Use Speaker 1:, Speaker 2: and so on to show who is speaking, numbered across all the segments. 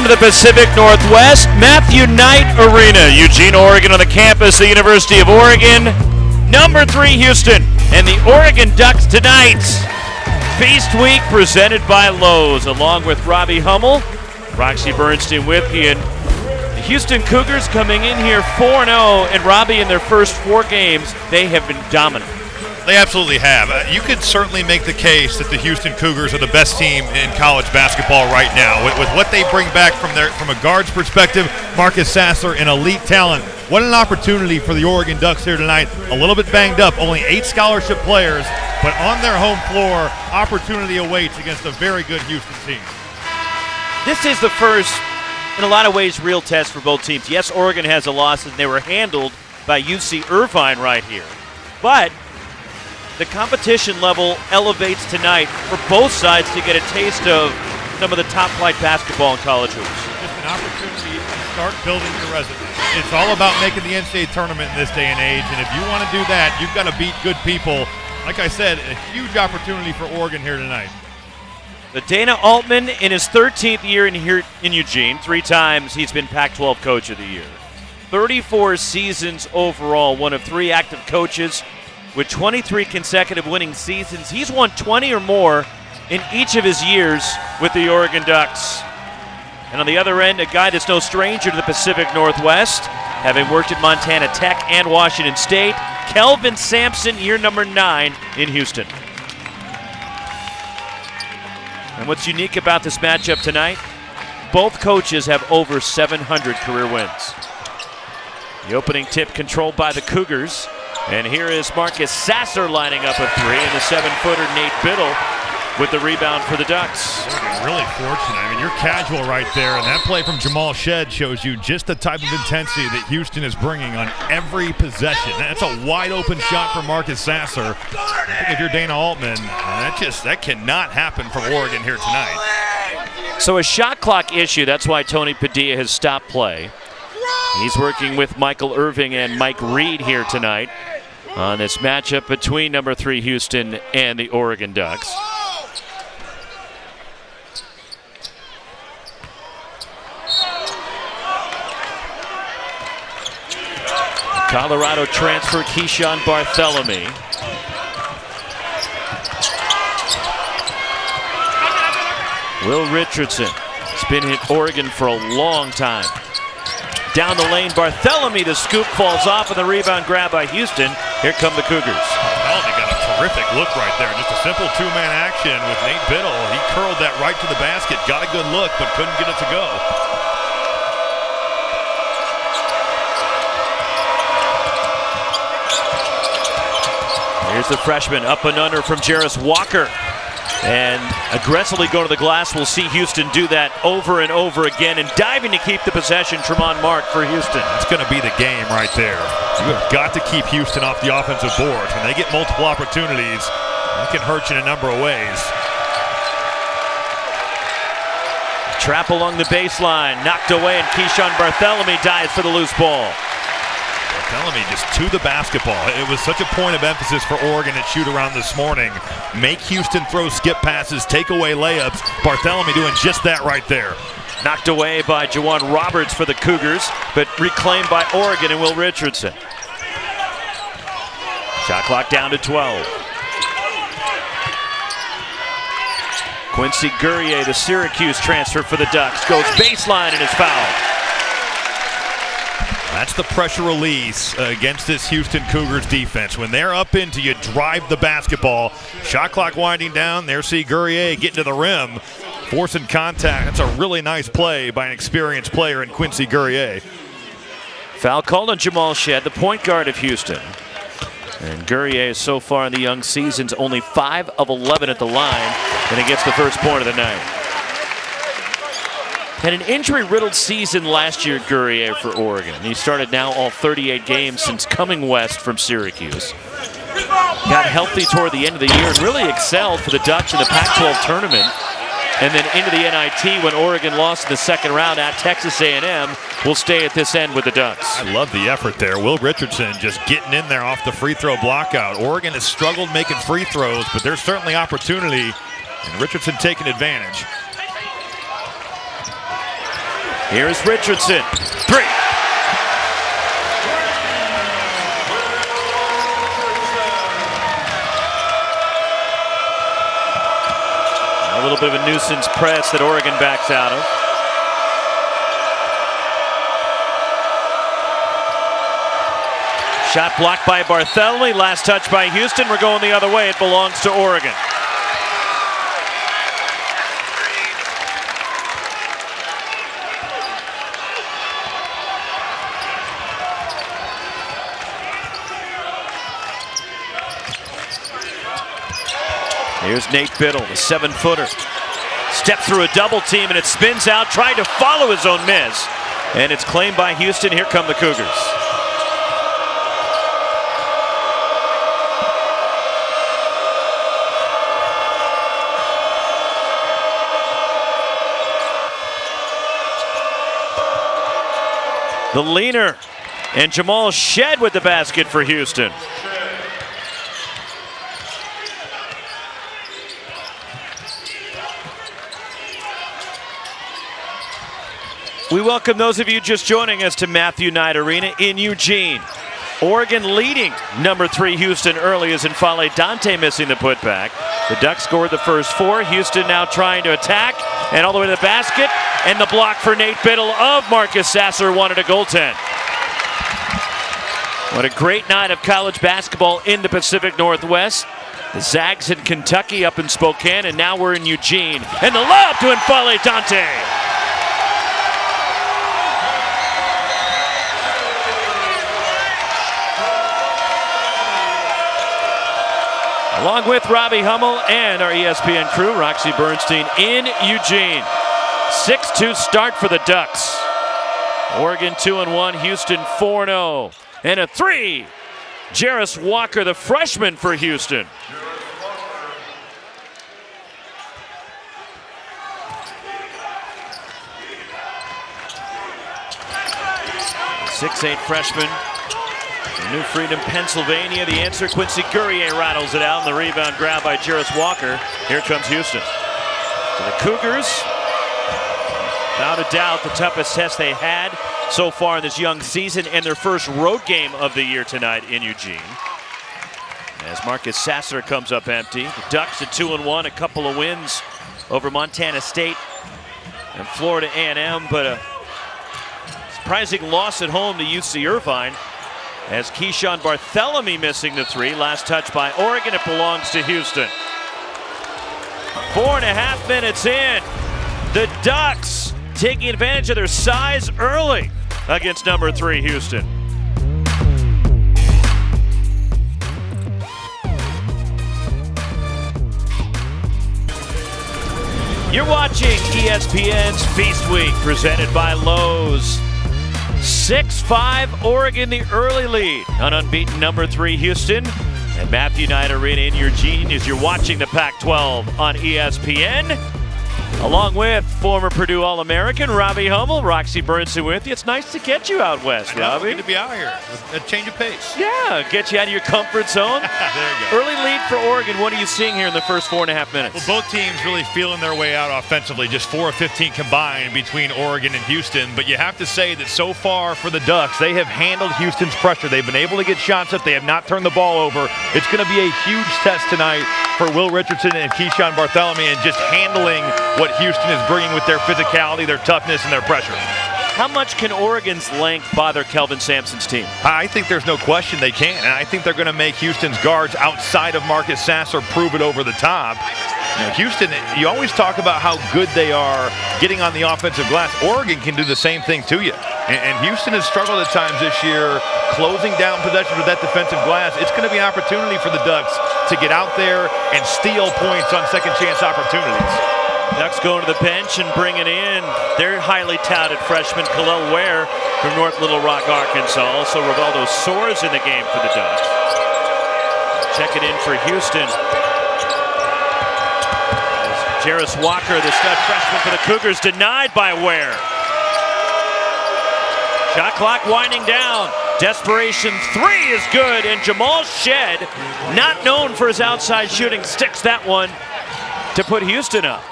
Speaker 1: Welcome to the Pacific Northwest Matthew Knight Arena, Eugene, Oregon, on the campus of the University of Oregon. Number 3, Houston, and the Oregon Ducks tonight. Feast Week presented by Lowe's, along with Robbie Hummel, Roxy Bernstein with you. And the Houston Cougars coming in here 4-0, and Robbie, in their first 4 games, they have been dominant.
Speaker 2: They absolutely have. You could certainly make the case that the Houston Cougars are the best team in college basketball right now. With what they bring back from a guard's perspective, Marcus Sasser, an elite talent. What an opportunity for the Oregon Ducks here tonight. A little bit banged up, only 8 scholarship players, but on their home floor, opportunity awaits against a very good Houston team.
Speaker 1: This is the first, in a lot of ways, real test for both teams. Yes, Oregon has a loss, and they were handled by UC Irvine right here. But the competition level elevates tonight for both sides to get a taste of some of the top-flight basketball in college hoops.
Speaker 2: Just an opportunity to start building your resume. It's all about making the NCAA tournament in this day and age, and if you want to do that, you've got to beat good people. Like I said, a huge opportunity for Oregon here tonight.
Speaker 1: The Dana Altman in his 13th year in Eugene. 3 times he's been Pac-12 Coach of the Year. 34 seasons overall, one of 3 active coaches with 23 consecutive winning seasons. He's won 20 or more in each of his years with the Oregon Ducks. And on the other end, a guy that's no stranger to the Pacific Northwest, having worked at Montana Tech and Washington State, Kelvin Sampson, year number 9 in Houston. And what's unique about this matchup tonight, both coaches have over 700 career wins. The opening tip controlled by the Cougars. And here is Marcus Sasser lining up a 3, and the 7-footer Nate Biddle with the rebound for the Ducks.
Speaker 2: They're really fortunate. I mean, you're casual right there, and that play from Jamal Shed shows you just the type of intensity that Houston is bringing on every possession. That's a wide-open shot for Marcus Sasser. I think if you're Dana Altman, that cannot happen from Oregon here tonight.
Speaker 1: So a shot clock issue. That's why Tony Padilla has stopped play. He's working with Michael Irving and Mike Reed here tonight on this matchup between number 3 Houston and the Oregon Ducks. Colorado transfer Keyshawn Barthelemy. Will Richardson has been in Oregon for a long time. Down the lane, Barthelemy, the scoop falls off, and the rebound grab by Houston. Here come the Cougars.
Speaker 2: Barthelemy got a terrific look right there. Just a simple 2-man action with Nate Biddle. He curled that right to the basket, got a good look, but couldn't get it to go.
Speaker 1: Here's the freshman, up and under from Jarris Walker. And aggressively go to the glass. We'll see Houston do that over and over again. And diving to keep the possession, Tremont Mark for Houston.
Speaker 2: That's going to be the game right there. You have got to keep Houston off the offensive boards. When they get multiple opportunities, it can hurt you in a number of ways.
Speaker 1: Trap along the baseline, knocked away, and Keyshawn Barthelemy dives for the loose ball.
Speaker 2: Barthelemy just to the basketball. It was such a point of emphasis for Oregon at shoot-around this morning. Make Houston throw skip passes, take away layups. Barthelemy doing just that right there.
Speaker 1: Knocked away by Juwan Roberts for the Cougars, but reclaimed by Oregon and Will Richardson. Shot clock down to 12. Quincy Guerrier, the Syracuse transfer for the Ducks, goes baseline and is fouled.
Speaker 2: That's the pressure release against this Houston Cougars defense. When they're up into you, drive the basketball. Shot clock winding down. There see Guerrier getting to the rim, forcing contact. That's a really nice play by an experienced player in Quincy Guerrier.
Speaker 1: Foul called on Jamal Shed, the point guard of Houston. And Guerrier so far in the young season's only 5 of 11 at the line, and he gets the first point of the night. Had an injury-riddled season last year, Guerrier, for Oregon. He started now all 38 games since coming west from Syracuse. Got healthy toward the end of the year and really excelled for the Dutch in the Pac-12 tournament. And then into the NIT when Oregon lost in the second round at Texas A&M. Will stay at this end with the Ducks.
Speaker 2: I love the effort there. Will Richardson just getting in there off the free throw blockout. Oregon has struggled making free throws, but there's certainly opportunity, and Richardson taking advantage.
Speaker 1: Here's Richardson. 3. A little bit of a nuisance press that Oregon backs out of. Shot blocked by Barthelemy. Last touch by Houston. We're going the other way. It belongs to Oregon. Here's Nate Biddle, the 7-footer. Step through a double team and it spins out, trying to follow his own miss. And it's claimed by Houston. Here come the Cougars. The leaner and Jamal Shead with the basket for Houston. We welcome those of you just joining us to Matthew Knight Arena in Eugene. Oregon leading number 3 Houston early as N'Faly Dante missing the putback. The Ducks scored the first 4. Houston now trying to attack and all the way to the basket. And the block for Nate Biddle of Marcus Sasser wanted a goaltend. What a great night of college basketball in the Pacific Northwest. The Zags in Kentucky, up in Spokane, and now we're in Eugene. And the lob to N'Faly Dante. Along with Robbie Hummel and our ESPN crew, Roxy Bernstein in Eugene. 6-2 start for the Ducks. Oregon 2-1, Houston 4-0. And a 3. Jarris Walker, the freshman for Houston. The 6'8" freshman. New Freedom, Pennsylvania. The answer, Quincy Guerrier rattles it out, and the rebound grab by Jarris Walker. Here comes Houston. So the Cougars, without a doubt, the toughest test they had so far in this young season, and their first road game of the year tonight in Eugene. As Marcus Sasser comes up empty. The Ducks at 2-1, a couple of wins over Montana State and Florida A&M, but a surprising loss at home to UC Irvine. As Keyshawn Barthelemy missing the 3. Last touch by Oregon. It belongs to Houston. 4.5 minutes in. The Ducks taking advantage of their size early against number 3 Houston. You're watching ESPN's Feast Week presented by Lowe's. 6-5 Oregon, the early lead on unbeaten number 3 Houston. And Matthew Knight Arena in Eugene as you're watching the Pac-12 on ESPN. Along with former Purdue All-American Robbie Hummel, Roxy Bernstein with you. It's nice to get you out west, Robbie.
Speaker 2: Good to be out here. A change of pace.
Speaker 1: Yeah, get you out of your comfort zone.
Speaker 2: There you go.
Speaker 1: Early lead for Oregon. What are you seeing here in the first 4.5 minutes?
Speaker 2: Well, both teams really feeling their way out offensively. Just 4 of 15 combined between Oregon and Houston. But you have to say that so far for the Ducks, they have handled Houston's pressure. They've been able to get shots up. They have not turned the ball over. It's going to be a huge test tonight for Will Richardson and Keyshawn Barthelemy and just handling what Houston is bringing with their physicality, their toughness, and their pressure.
Speaker 1: How much can Oregon's length bother Kelvin Sampson's team?
Speaker 2: I think there's no question they can, and I think they're going to make Houston's guards outside of Marcus Sasser prove it over the top. You know, Houston, you always talk about how good they are getting on the offensive glass. Oregon can do the same thing to you. And Houston has struggled at times this year closing down possessions with that defensive glass. It's going to be an opportunity for the Ducks to get out there and steal points on second chance opportunities.
Speaker 1: Ducks going to the bench and bringing in their highly touted freshman Khalil Ware from North Little Rock, Arkansas. Also, Rivaldo Soares in the game for the Ducks. Check it in for Houston. Jarris Walker, the stud freshman for the Cougars, denied by Ware. Shot clock winding down. Desperation 3 is good, and Jamal Shead, not known for his outside shooting, sticks that one to put Houston up.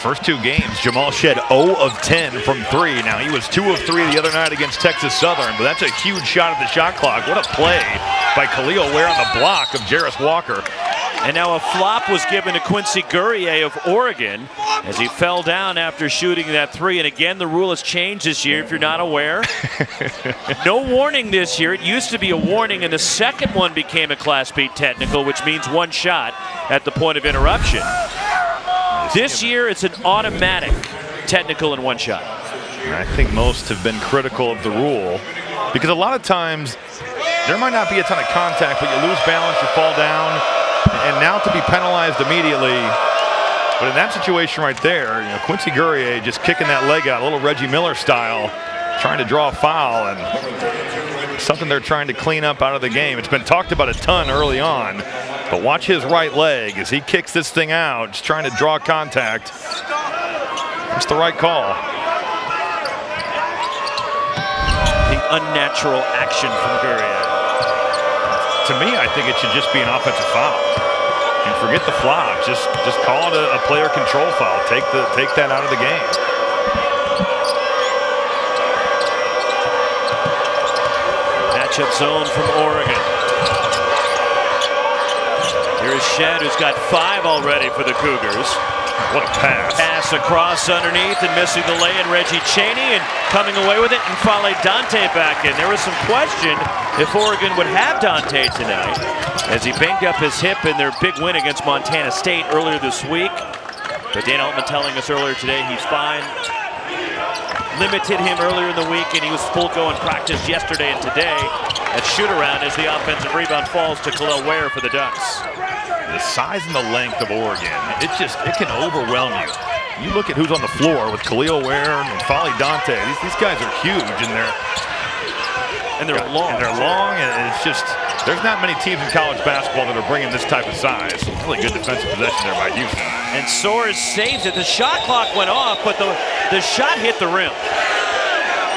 Speaker 2: First 2 games, Jamal Shead 0 of 10 from 3. Now, he was 2 of 3 the other night against Texas Southern, but that's a huge shot at the shot clock. What a play by Khalil Ware on the block of Jarris Walker.
Speaker 1: And now a flop was given to Quincy Guerrier of Oregon as he fell down after shooting that 3. And again, the rule has changed this year, if you're not aware. No warning this year. It used to be a warning, and the second one became a Class B technical, which means 1 shot at the point of interruption. This year, it's an automatic technical and 1 shot.
Speaker 2: I think most have been critical of the rule because a lot of times there might not be a ton of contact, but you lose balance, you fall down. And now to be penalized immediately, but in that situation right there, Quincy Guerrier just kicking that leg out, a little Reggie Miller style, trying to draw a foul, and something they're trying to clean up out of the game. It's been talked about a ton early on, but watch his right leg as he kicks this thing out, just trying to draw contact. It's the right call.
Speaker 1: The unnatural action from Guerrier.
Speaker 2: To me, I think it should just be an offensive foul. And forget the flop. Just call it a player control foul. Take that out of the game.
Speaker 1: Matchup zone from Oregon. Here's Shead, who's got 5 already for the Cougars.
Speaker 2: What a pass.
Speaker 1: Pass across underneath and missing the lay, and Reggie Chaney, and coming away with it, and Fale Dante back in. There was some question if Oregon would have Dante tonight, as he banged up his hip in their big win against Montana State earlier this week. But Dana Altman telling us earlier today he's fine. Limited him earlier in the week, and he was full go in practice yesterday and today at shoot-around as the offensive rebound falls to Khalil Ware for the Ducks.
Speaker 2: The size and the length of Oregon, it can overwhelm you. You look at who's on the floor with Khalil Ware and Fale Dante. These guys are huge, and they're long. And it's just, there's not many teams in college basketball that are bringing this type of size. Really good defensive possession there by Houston.
Speaker 1: And Soares saves it. The shot clock went off, but the shot hit the rim.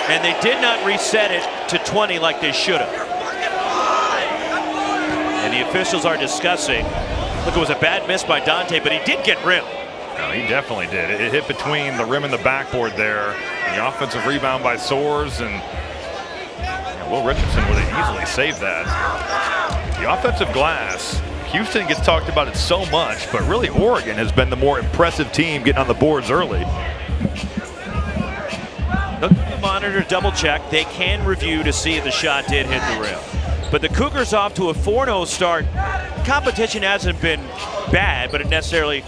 Speaker 1: And they did not reset it to 20 like they should have. And the officials are discussing. Look, it was a bad miss by Dante, but he did get rim.
Speaker 2: No, he definitely did. It hit between the rim and the backboard there. The offensive rebound by Soares, and Will Richardson would have easily saved that. The offensive glass, Houston gets talked about it so much, but really Oregon has been the more impressive team getting on the boards early.
Speaker 1: Look at the monitor, double check. They can review to see if the shot did hit the rim. But the Cougars off to a 4-0 start. Competition hasn't been bad, but it necessarily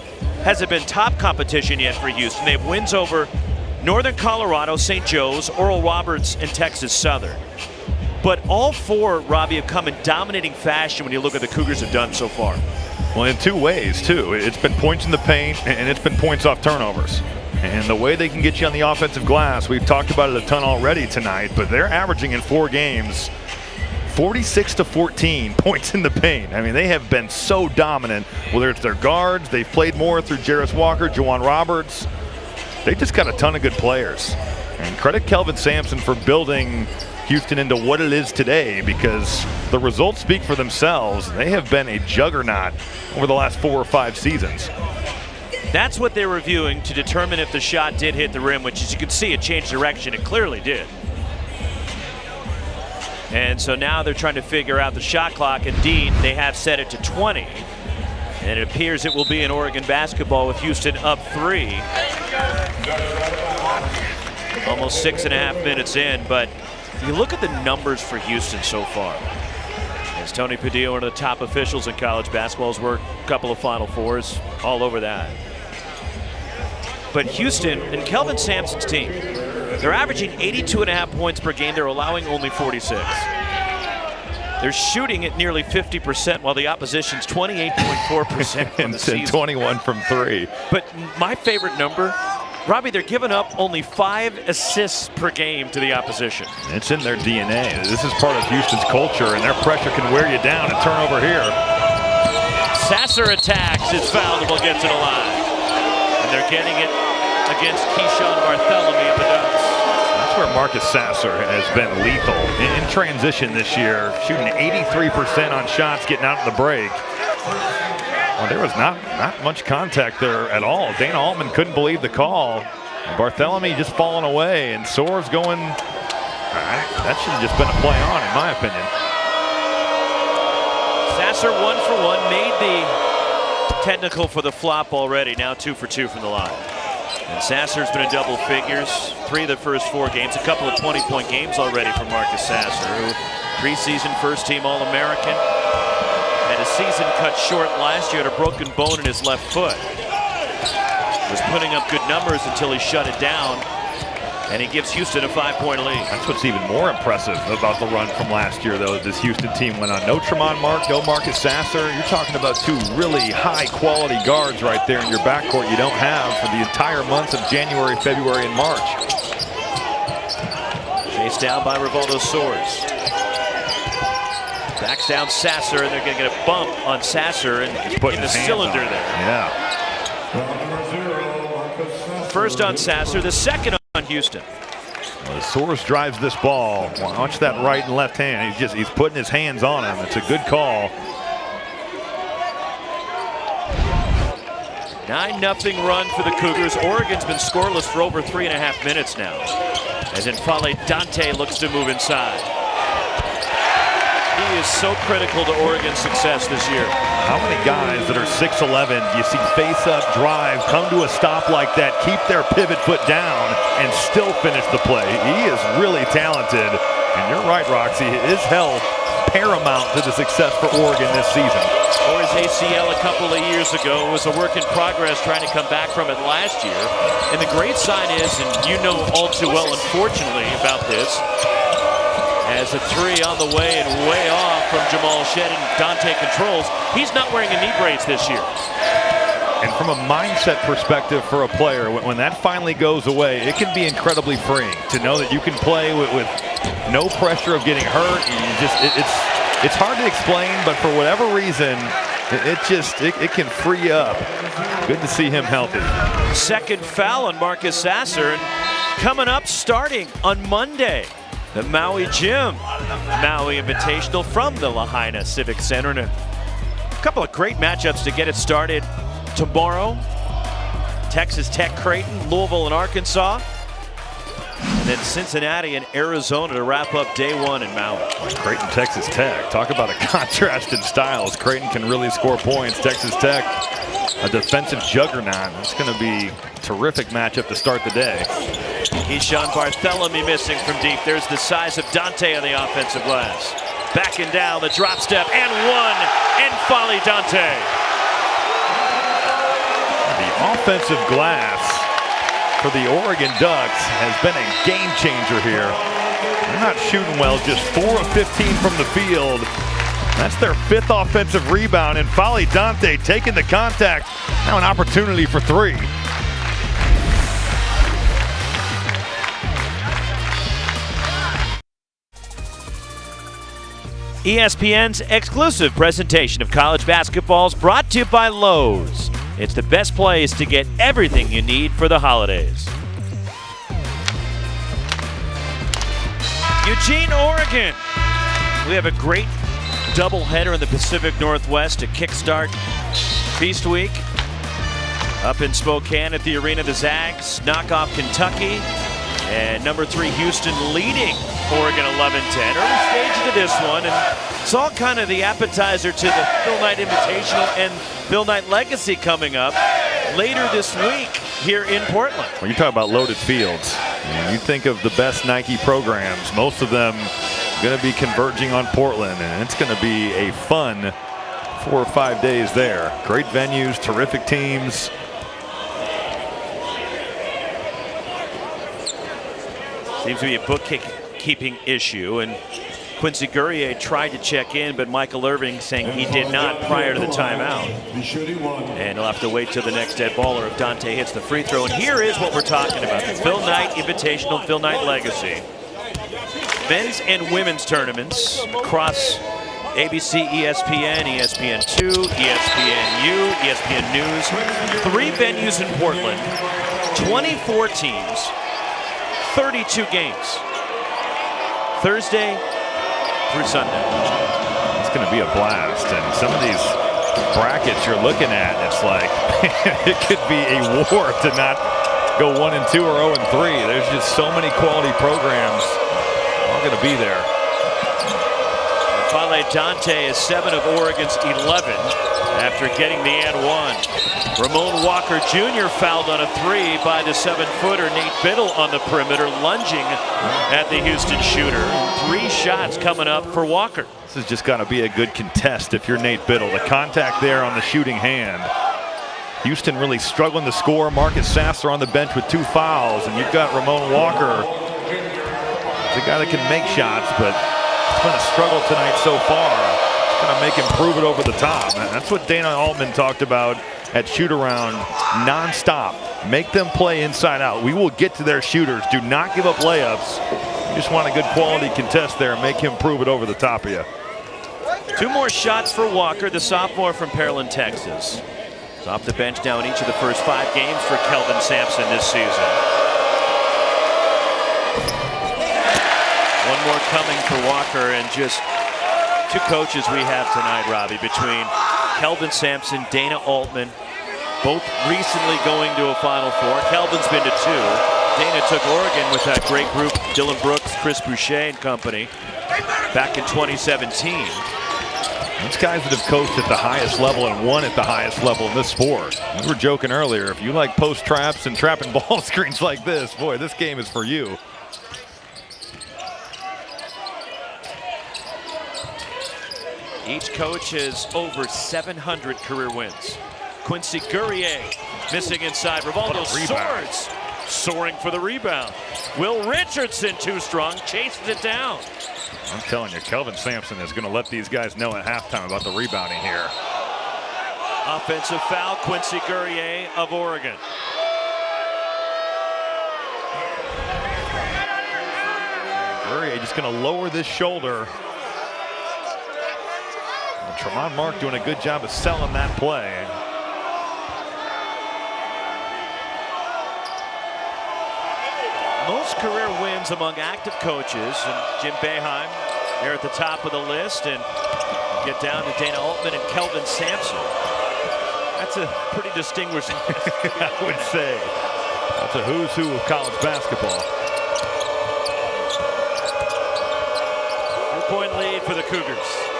Speaker 1: hasn't been top competition yet for Houston. They have wins over Northern Colorado, St. Joe's, Oral Roberts, and Texas Southern. But all 4, Robbie, have come in dominating fashion when you look at the Cougars have done so far.
Speaker 2: Well, in 2 ways, too. It's been points in the paint, and it's been points off turnovers. And the way they can get you on the offensive glass, we've talked about it a ton already tonight, but they're averaging in 4 games 46 to 14 points in the paint. I mean, they have been so dominant, whether it's their guards, they've played more through Jarris Walker, Juwan Roberts. They just got a ton of good players. And credit Kelvin Sampson for building Houston into what it is today, because the results speak for themselves. They have been a juggernaut over the last 4 or 5 seasons.
Speaker 1: That's what they're reviewing to determine if the shot did hit the rim, which, as you can see, it changed direction. It clearly did. And so now they're trying to figure out the shot clock. Indeed, they have set it to 20. And it appears it will be in Oregon basketball with Houston up 3. Almost 6.5 minutes in, but you look at the numbers for Houston so far. As Tony Padilla, one of the top officials in college basketball, has worked a couple of Final Fours, all over that. But Houston and Kelvin Sampson's team, they're averaging 82.5 points per game. They're allowing only 46. They're shooting at nearly 50%, while the opposition's 28.4% on the season.
Speaker 2: 21 from 3.
Speaker 1: But my favorite number, Robbie, they're giving up only 5 assists per game to the opposition.
Speaker 2: It's in their DNA. This is part of Houston's culture, and their pressure can wear you down. And turnover here.
Speaker 1: Sasser attacks, is fouled, and will get to the line. And they're getting it against Keyshawn Bartholomew of the Ducks.
Speaker 2: That's where Marcus Sasser has been lethal in transition this year, shooting 83% on shots, getting out of the break.
Speaker 3: Well, there was not much contact there at all. Dana Altman couldn't believe the call. Barthélemy just falling away, and Soares going. That should have just been a play on, in my opinion.
Speaker 1: Sasser 1 for 1, made the technical for the flop already. Now 2 for 2 from the line. And Sasser's been in double figures 3 of the first 4 games. A couple of 20-point games already for Marcus Sasser, who preseason first-team All-American. Had a season cut short last year, had a broken bone in his left foot. Was putting up good numbers until he shut it down, and he gives Houston a 5-point lead.
Speaker 3: That's what's even more impressive about the run from last year, though. This Houston team went on no Tremont Mark, no Marcus Sasser. You're talking about 2 really high-quality guards right there in your backcourt you don't have for the entire months of January, February, and March.
Speaker 1: Chased down by Rivaldo Soares. Backs down Sasser, and they're going to get a bump on Sasser and in the cylinder there.
Speaker 3: Yeah.
Speaker 1: First on Sasser, the second on Houston.
Speaker 3: Well, Soares drives this ball. Watch that right and left hand. He's putting his hands on him. It's a good call.
Speaker 1: 9-0 run for the Cougars. Oregon's been scoreless for over 3.5 minutes now, as N'Faly Dante looks to move inside. He is so critical to Oregon's success this year.
Speaker 3: How many guys that are 6'11", you see face-up drive, come to a stop like that, keep their pivot foot down, and still finish the play? He is really talented. And you're right, Roxy, his health paramount to the success for Oregon this season.
Speaker 1: Or his ACL a couple of years ago was a work in progress, trying to come back from it last year. And the great sign is, and you know all too well, unfortunately, about this, as a 3 on the way and way off from Jamal Shead, and Dante controls. He's not wearing a knee brace this year.
Speaker 3: And from a mindset perspective for a player, when that finally goes away, it can be incredibly freeing to know that you can play with no pressure of getting hurt. It's hard to explain, but for whatever reason, it can free up. Good to see him healthy.
Speaker 1: Second foul on Marcus Sasser, and coming up starting on Monday, the Maui Gym Maui Invitational from the Lahaina Civic Center. And a couple of great matchups to get it started tomorrow. Texas Tech, Creighton, Louisville, and Arkansas. And then Cincinnati and Arizona to wrap up day 1 in Maui.
Speaker 3: Creighton, Texas Tech. Talk about a contrast in styles. Creighton can really score points. Texas Tech, a defensive juggernaut. It's going to be a terrific matchup to start the day.
Speaker 1: Keyshawn Barthélemy missing from deep. There's the size of Dante on the offensive glass. Backing down, the drop step, and 1, N'Faly Dante.
Speaker 3: The offensive glass for the Oregon Ducks has been a game changer here. They're not shooting well, just 4 of 15 from the field. That's their 5th offensive rebound, and N'Faly Dante taking the contact. Now an opportunity for 3.
Speaker 1: ESPN's exclusive presentation of college basketball is brought to you by Lowe's. It's the best place to get everything you need for the holidays. Eugene, Oregon. We have a great doubleheader in the Pacific Northwest to kickstart Feast Week. Up in Spokane at the arena, the Zags knock off Kentucky. And number 3, Houston leading Oregon 11-10. Early stage to this one, and it's all kind of the appetizer to the Phil Knight Invitational and Phil Knight Legacy coming up later this week here in Portland.
Speaker 3: When you talk about loaded fields, you think of the best Nike programs, most of them going to be converging on Portland, and it's going to be a fun 4 or 5 days there. Great venues, terrific teams.
Speaker 1: Seems to be a bookkeeping issue, and Quincy Guerrier tried to check in, but Michael Irving saying he did not prior to the timeout. And he'll have to wait till the next dead baller if Dante hits the free throw. And here is what we're talking about, the Phil Knight Invitational, Phil Knight Legacy. Men's and women's tournaments across ABC, ESPN, ESPN2, ESPNU, ESPN News. 3 venues in Portland, 24 teams. 32 games, Thursday through Sunday.
Speaker 3: It's going to be a blast, and some of these brackets you're looking at, it's like it could be a war to not go 1-2 or 0-3. There's just so mmany quality programs all going to be there.
Speaker 1: Fale Dante is 7 of Oregon's 11 after getting the and one. Ramon Walker Jr. fouled on a 3 by the 7-footer Nate Biddle on the perimeter, lunging at the Houston shooter. 3 shots coming up for Walker.
Speaker 3: This has just got to be a good contest if you're Nate Biddle. The contact there on the shooting hand. Houston really struggling to score. Marcus Sasser on the bench with 2 fouls, and you've got Ramon Walker. He's a guy that can make shots, but it's been a struggle tonight so far. It's going to make him prove it over the top. And that's what Dana Altman talked about at shoot-around nonstop. Make them play inside out. We will get to their shooters. Do not give up layups. You just want a good quality contest there and make him prove it over the top of you.
Speaker 1: 2 more shots for Walker, the sophomore from Pearland, Texas. He's off the bench now in each of the first 5 games for Kelvin Sampson this season. 1 more coming for Walker, and just 2 coaches we have tonight, Robbie, between Kelvin Sampson, Dana Altman, both recently going to a Final Four. Kelvin's been to 2. Dana took Oregon with that great group, Dylan Brooks, Chris Boucher and company, back in 2017.
Speaker 3: Those guys that have coached at the highest level and won at the highest level in this sport. We were joking earlier, if you like post traps and trapping ball screens like this, boy, this game is for you.
Speaker 1: Each coach has over 700 career wins. Quincy Guerrier missing inside. Rivaldo Soares soaring for the rebound. Will Richardson, too strong, chases it down.
Speaker 3: I'm telling you, Kelvin Sampson is going to let these guys know at halftime about the rebounding here.
Speaker 1: Offensive foul, Quincy Guerrier of Oregon.
Speaker 3: Guerrier just going to lower this shoulder. And Tremont Mark doing a good job of selling that play.
Speaker 1: Most career wins among active coaches, and Jim Boeheim there at the top of the list, and get down to Dana Altman and Kelvin Sampson. That's a pretty distinguished list.
Speaker 3: I would say. That's a who's who of college basketball.
Speaker 1: 4-point lead for the Cougars.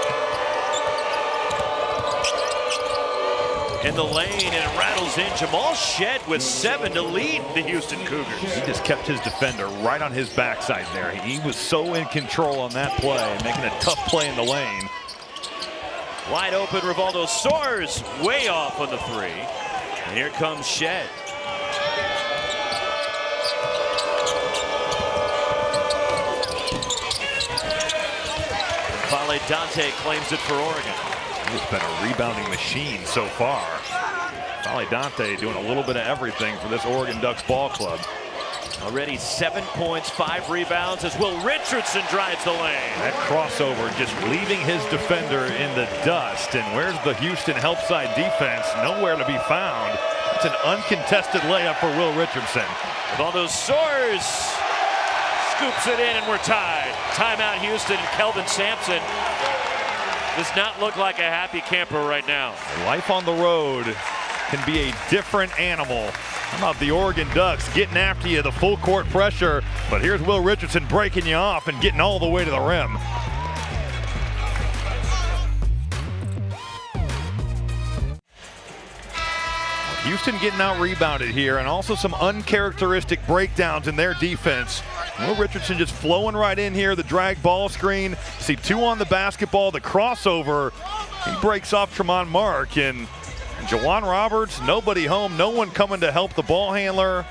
Speaker 1: In the lane, and it rattles in. Jamal Shead with 7 to lead the Houston Cougars.
Speaker 3: He just kept his defender right on his backside there. He was so in control on that play, making a tough play in the lane.
Speaker 1: Wide open, Rivaldo Soares way off on the 3. And here comes Shead. Fale Dante claims it for Oregon.
Speaker 3: He's been a rebounding machine so far. Fale Dante doing a little bit of everything for this Oregon Ducks ball club.
Speaker 1: Already 7 points, 5 rebounds as Will Richardson drives the lane.
Speaker 3: That crossover just leaving his defender in the dust. And where's the Houston help side defense? Nowhere to be found. It's an uncontested layup for Will Richardson.
Speaker 1: Rivaldo Soares scoops it in, and we're tied. Timeout Houston. Kelvin Sampson does not look like a happy camper right now.
Speaker 3: Life on the road can be a different animal. How about the Oregon Ducks getting after you, the full court pressure, but here's Will Richardson breaking you off and getting all the way to the rim. Houston getting out rebounded here, and also some uncharacteristic breakdowns in their defense. Will Richardson just flowing right in here, the drag ball screen. See 2 on the basketball, the crossover. He breaks off Tremont Mark, and Jawan Roberts, nobody home, no one coming to help the ball handler.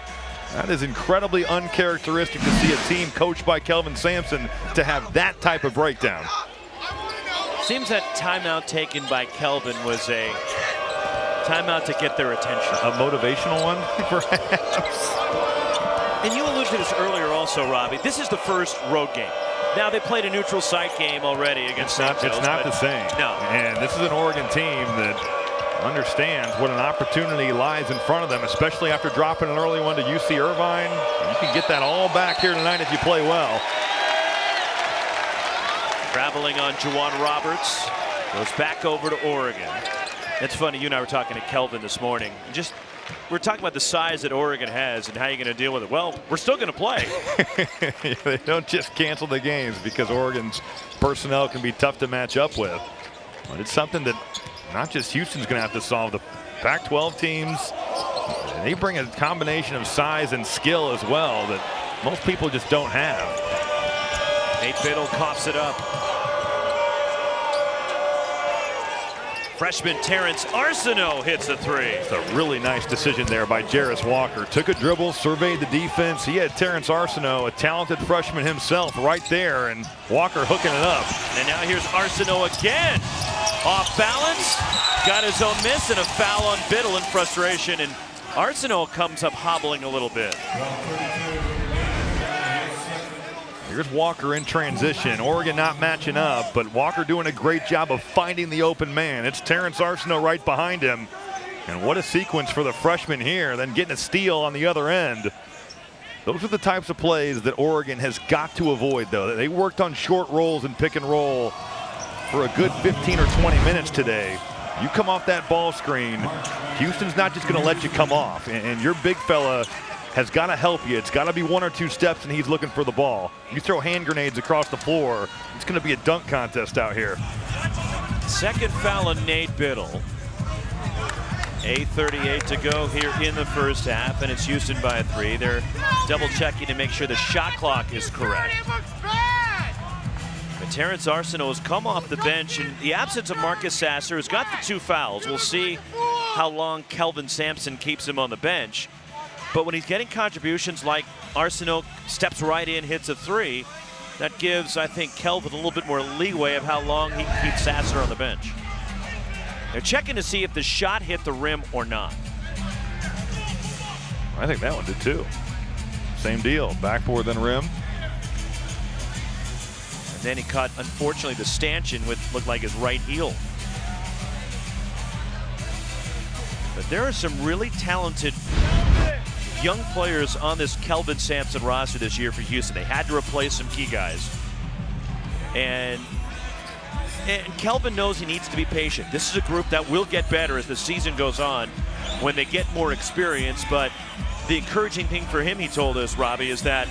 Speaker 3: That is incredibly uncharacteristic to see a team coached by Kelvin Sampson to have that type of breakdown.
Speaker 1: Seems that timeout taken by Kelvin was a timeout to get their attention.
Speaker 3: A motivational one, perhaps.
Speaker 1: And you alluded to this earlier also, Robbie. This is the first road game. Now, they played a neutral site game already against St. Joe's.
Speaker 3: It's not the same.
Speaker 1: No.
Speaker 3: And this is an Oregon team that understands what an opportunity lies in front of them, especially after dropping an early one to UC Irvine. You can get that all back here tonight if you play well.
Speaker 1: Traveling on Jawan Roberts. Goes back over to Oregon. It's funny, you and I were talking to Kelvin this morning. We're talking about the size that Oregon has and how you're going to deal with it. Well, we're still going to play.
Speaker 3: They don't just cancel the games because Oregon's personnel can be tough to match up with. But it's something that not just Houston's going to have to solve. The Pac-12 teams, they bring a combination of size and skill as well that most people just don't have.
Speaker 1: Nate Biddle coughs it up. Freshman Terrence Arceneaux hits a three.
Speaker 3: It's a really nice decision there by Jarace Walker. Took a dribble, surveyed the defense. He had Terrence Arceneaux, a talented freshman himself, right there, and Walker hooking it up.
Speaker 1: And now here's Arceneaux again. Off balance, got his own miss and a foul on Biddle in frustration. And Arceneaux comes up hobbling a little bit.
Speaker 3: Here's Walker in transition. Oregon not matching up, but Walker doing a great job of finding the open man. It's Terrence Arceneaux right behind him. And what a sequence for the freshman here, then getting a steal on the other end. Those are the types of plays that Oregon has got to avoid, though. They worked on short rolls and pick and roll for a good 15 or 20 minutes today. You come off that ball screen, Houston's not just going to let you come off. And your big fella has got to help you. It's got to be one or two steps, and he's looking for the ball. You throw hand grenades across the floor, it's going to be a dunk contest out here.
Speaker 1: Second foul on Nate Biddle. 8:38 to go here in the first half, and it's Houston by 3. They're double checking to make sure the shot clock is correct. But Terrence Arceneaux has come off the bench in the absence of Marcus Sasser, who's got the 2 fouls. We'll see how long Kelvin Sampson keeps him on the bench. But when he's getting contributions like Arceneaux steps right in, hits a 3, that gives, I think, Kelvin a little bit more leeway of how long he can keep Sasser on the bench. They're checking to see if the shot hit the rim or not.
Speaker 3: I think that one did too. Same deal, backboard then rim.
Speaker 1: And then he caught, unfortunately, the stanchion with looked like his right heel. But there are some really talented young players on this Kelvin Sampson roster this year for Houston. They had to replace some key guys. And Kelvin knows he needs to be patient. This is a group that will get better as the season goes on when they get more experience. But the encouraging thing for him, he told us, Robbie, is that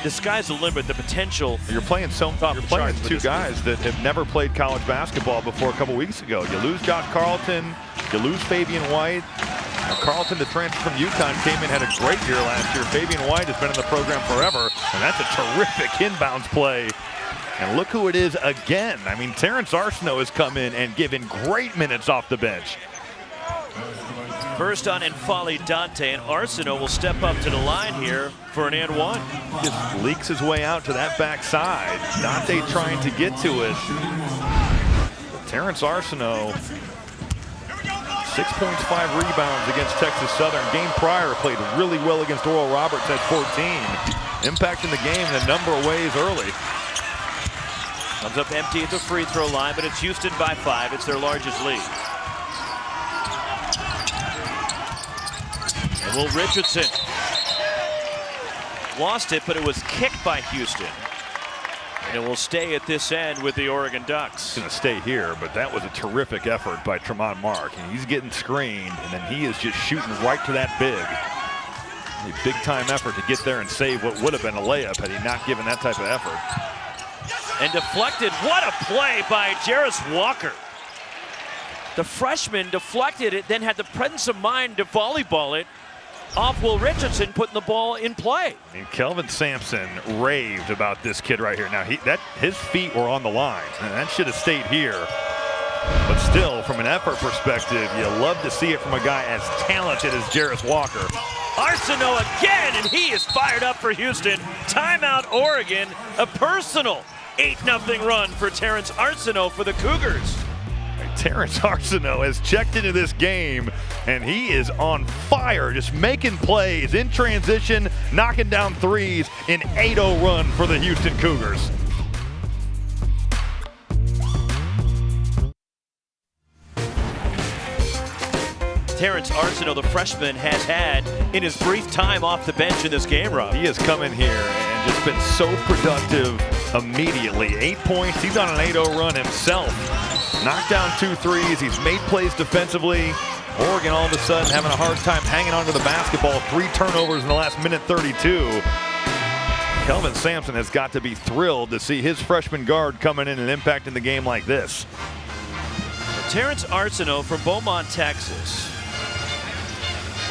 Speaker 1: the sky's the limit, the potential.
Speaker 3: You're playing two guys that have never played college basketball before a couple weeks ago. You lose Josh Carlton, you lose Fabian White. Now Carlton, the transfer from UConn, came in, had a great year last year. Fabian White has been in the program forever, and that's a terrific inbounds play. And look who it is again. I mean, Terrence Arceneaux has come in and given great minutes off the bench.
Speaker 1: First on N'Faly Dante, and Arceneaux will step up to the line here for an and one.
Speaker 3: Just leaks his way out to that backside. Dante trying to get to it. But Terrence Arceneaux, 6 points, 5 rebounds against Texas Southern. Game prior played really well against Oral Roberts at 14. Impacting the game in a number of ways early.
Speaker 1: Comes up empty at the free throw line, but it's Houston by 5. It's their largest lead. And Will Richardson lost it, but it was kicked by Houston. And it will stay at this end with the Oregon Ducks.
Speaker 3: It's going to stay here, but that was a terrific effort by Tremont Mark. And he's getting screened, and then he is just shooting right to that big. A big-time effort to get there and save what would have been a layup had he not given that type of effort.
Speaker 1: And deflected. What a play by Jarace Walker. The freshman deflected it, then had the presence of mind to volleyball it off Will Richardson, putting the ball in play.
Speaker 3: And Kelvin Sampson raved about this kid right here. Now, his feet were on the line, and that should have stayed here. But still, from an effort perspective, you love to see it from a guy as talented as Jarace Walker.
Speaker 1: Arceneaux again, and he is fired up for Houston. Timeout, Oregon. A personal 8-0 run for Terrence Arceneaux for the Cougars.
Speaker 3: Terrence Arceneaux has checked into this game, and he is on fire, just making plays in transition, knocking down threes, an 8-0 run for the Houston Cougars.
Speaker 1: Terrence Arceneaux, the freshman, has had in his brief time off the bench in this game, Rob.
Speaker 3: He has come in here and just been so productive immediately. 8 points, he's on an 8-0 run himself. knocked down 2 threes. He's made plays defensively. Oregon all of a sudden having a hard time hanging on to the basketball. 3 turnovers in the last minute 32. Kelvin Sampson has got to be thrilled to see his freshman guard coming in and impacting the game like this.
Speaker 1: Terrence Arsenault from Beaumont, Texas.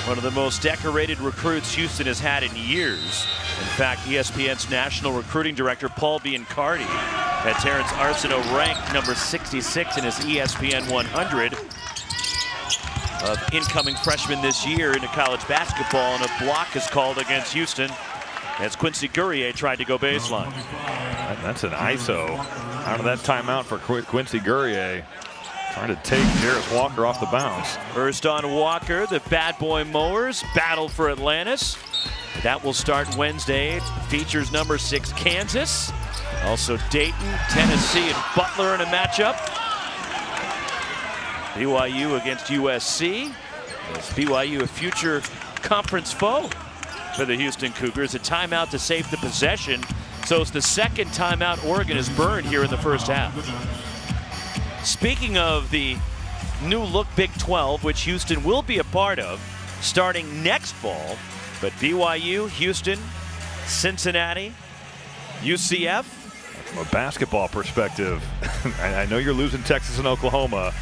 Speaker 1: One of the most decorated recruits Houston has had in years. In fact, ESPN's national recruiting director, Paul Biancardi, had Terrence Arsenault ranked number 66 in his ESPN 100 of incoming freshmen this year into college basketball, and a block is called against Houston as Quincy Guerrier tried to go baseline.
Speaker 3: That's an ISO out of that timeout for Quincy Guerrier, trying to take Jarace Walker off the bounce.
Speaker 1: First on Walker, the Bad Boy Mowers battle for Atlantis. That will start Wednesday. Features number 6 Kansas. Also Dayton, Tennessee, and Butler in a matchup. BYU against USC. Is BYU a future conference foe for the Houston Cougars? A timeout to save the possession. So it's the second timeout Oregon has burned here in the first half. Speaking of the new look Big 12, which Houston will be a part of starting next fall, but BYU, Houston, Cincinnati, UCF.
Speaker 3: From a basketball perspective, I know you're losing Texas and Oklahoma,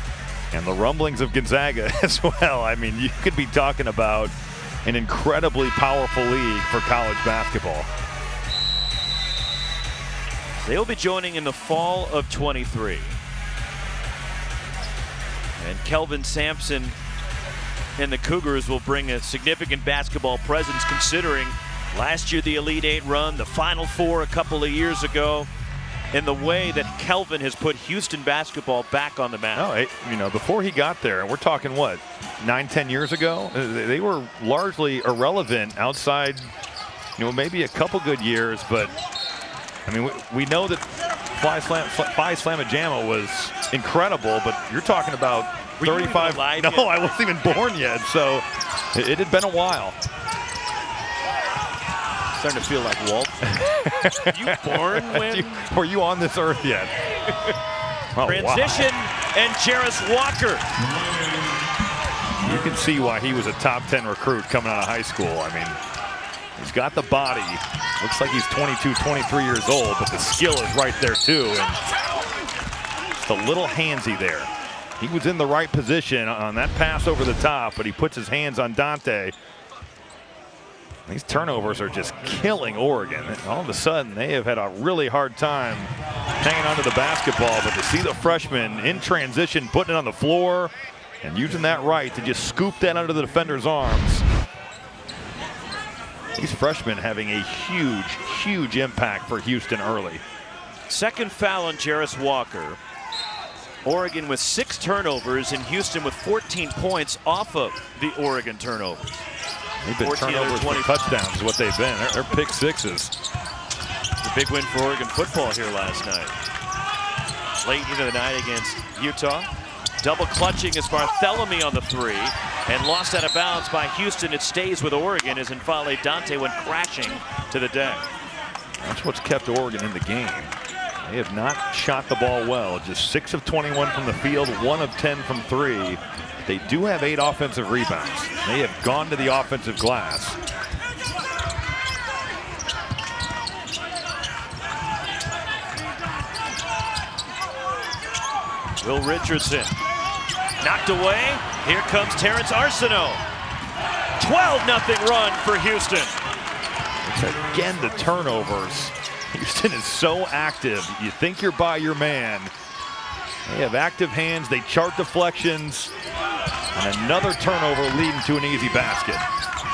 Speaker 3: and the rumblings of Gonzaga as well. I mean, you could be talking about an incredibly powerful league for college basketball.
Speaker 1: They'll be joining in the fall of 23. And Kelvin Sampson and the Cougars will bring a significant basketball presence, considering last year the Elite Eight run, the Final Four a couple of years ago, and the way that Kelvin has put Houston basketball back on the map.
Speaker 3: No, you know, before he got there, and we're talking what, 9-10 years ago, they were largely irrelevant outside, you know, maybe a couple good years, but I mean, we know that Phi Slamma Jamma was incredible, but you're talking about 35. No,
Speaker 1: yet?
Speaker 3: I wasn't even born yet, so it had been a while.
Speaker 1: Starting to feel like Walt. You born when?
Speaker 3: Were you on this earth yet? Oh,
Speaker 1: Transition,
Speaker 3: wow.
Speaker 1: and Jarace Walker.
Speaker 3: You can see why he was a top 10 recruit coming out of high school. I mean, he's got the body. Looks like he's 22, 23 years old, but the skill is right there too. And just a little handsy there. He was in the right position on that pass over the top, but he puts his hands on Dante. These turnovers are just killing Oregon. All of a sudden, they have had a really hard time hanging onto the basketball, but to see the freshman in transition, putting it on the floor and using that right to just scoop that under the defender's arms. These freshmen having a huge, huge impact for Houston early.
Speaker 1: Second foul on Jarace Walker. Oregon with 6 turnovers, and Houston with 14 points off of the Oregon turnovers.
Speaker 3: They've been turnovers for touchdowns is what they've been. They're pick sixes.
Speaker 1: A big win for Oregon football here last night. Late into the night against Utah. Double clutching is Barthélemy on the 3, and lost out of bounds by Houston. It stays with Oregon as N'Faly Dante went crashing to the deck.
Speaker 3: That's what's kept Oregon in the game. They have not shot the ball well. Just 6 of 21 from the field, 1 of 10 from 3. They do have 8 offensive rebounds. They have gone to the offensive glass.
Speaker 1: Will Richardson knocked away. Here comes Terrence Arsenault. 12-0 run for Houston.
Speaker 3: It's again the turnovers. Houston is so active. You think you're by your man. They have active hands. They chart deflections. And another turnover leading to an easy basket.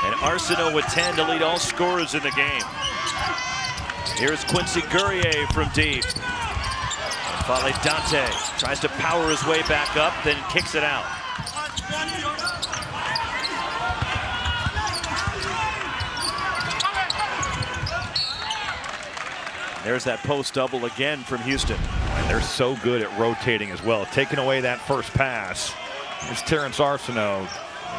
Speaker 1: And Arsenault with 10 to lead all scorers in the game. Here's Quincy Guerrier from deep. N'Faly Dante tries to power his way back up, then kicks it out. There's that post double again from Houston.
Speaker 3: And they're so good at rotating as well, taking away that first pass. It's Terrence Arsenault.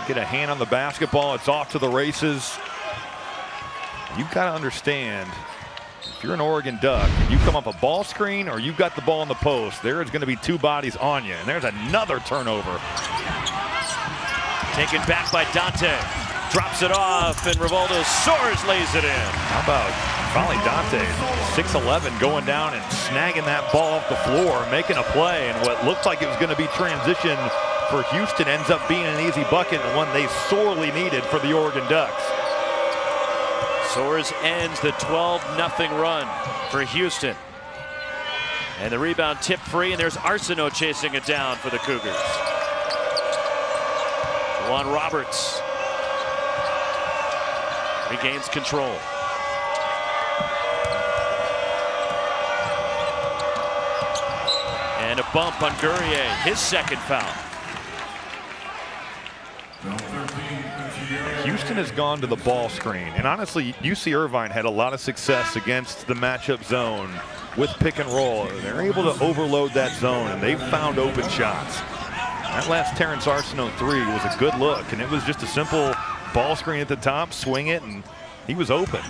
Speaker 3: Get a hand on the basketball. It's off to the races. You've got to understand, If you're an Oregon Duck, you come up a ball screen or you've got the ball in the post, there is going to be two bodies on you. And there's another turnover.
Speaker 1: Taken back by Dante. Drops it off, and Rivaldo Soares lays it in.
Speaker 3: How about finally Dante, 6'11", going down and snagging that ball off the floor, making a play, and what looked like it was going to be transition for Houston ends up being an easy bucket, and one they sorely needed for the Oregon Ducks.
Speaker 1: Soares ends the 12-0 run for Houston. And the rebound tipped free, and there's Arceneaux chasing it down for the Cougars. Juwan Roberts regains control. And a bump on Guerrier, his second foul.
Speaker 3: Houston has gone to the ball screen, and honestly, UC Irvine had a lot of success against the matchup zone with pick and roll. They're able to overload that zone, and they've found open shots. That last Terrence Arceneaux three was a good look, and it was just a simple ball screen at the top, swing it, and he was open.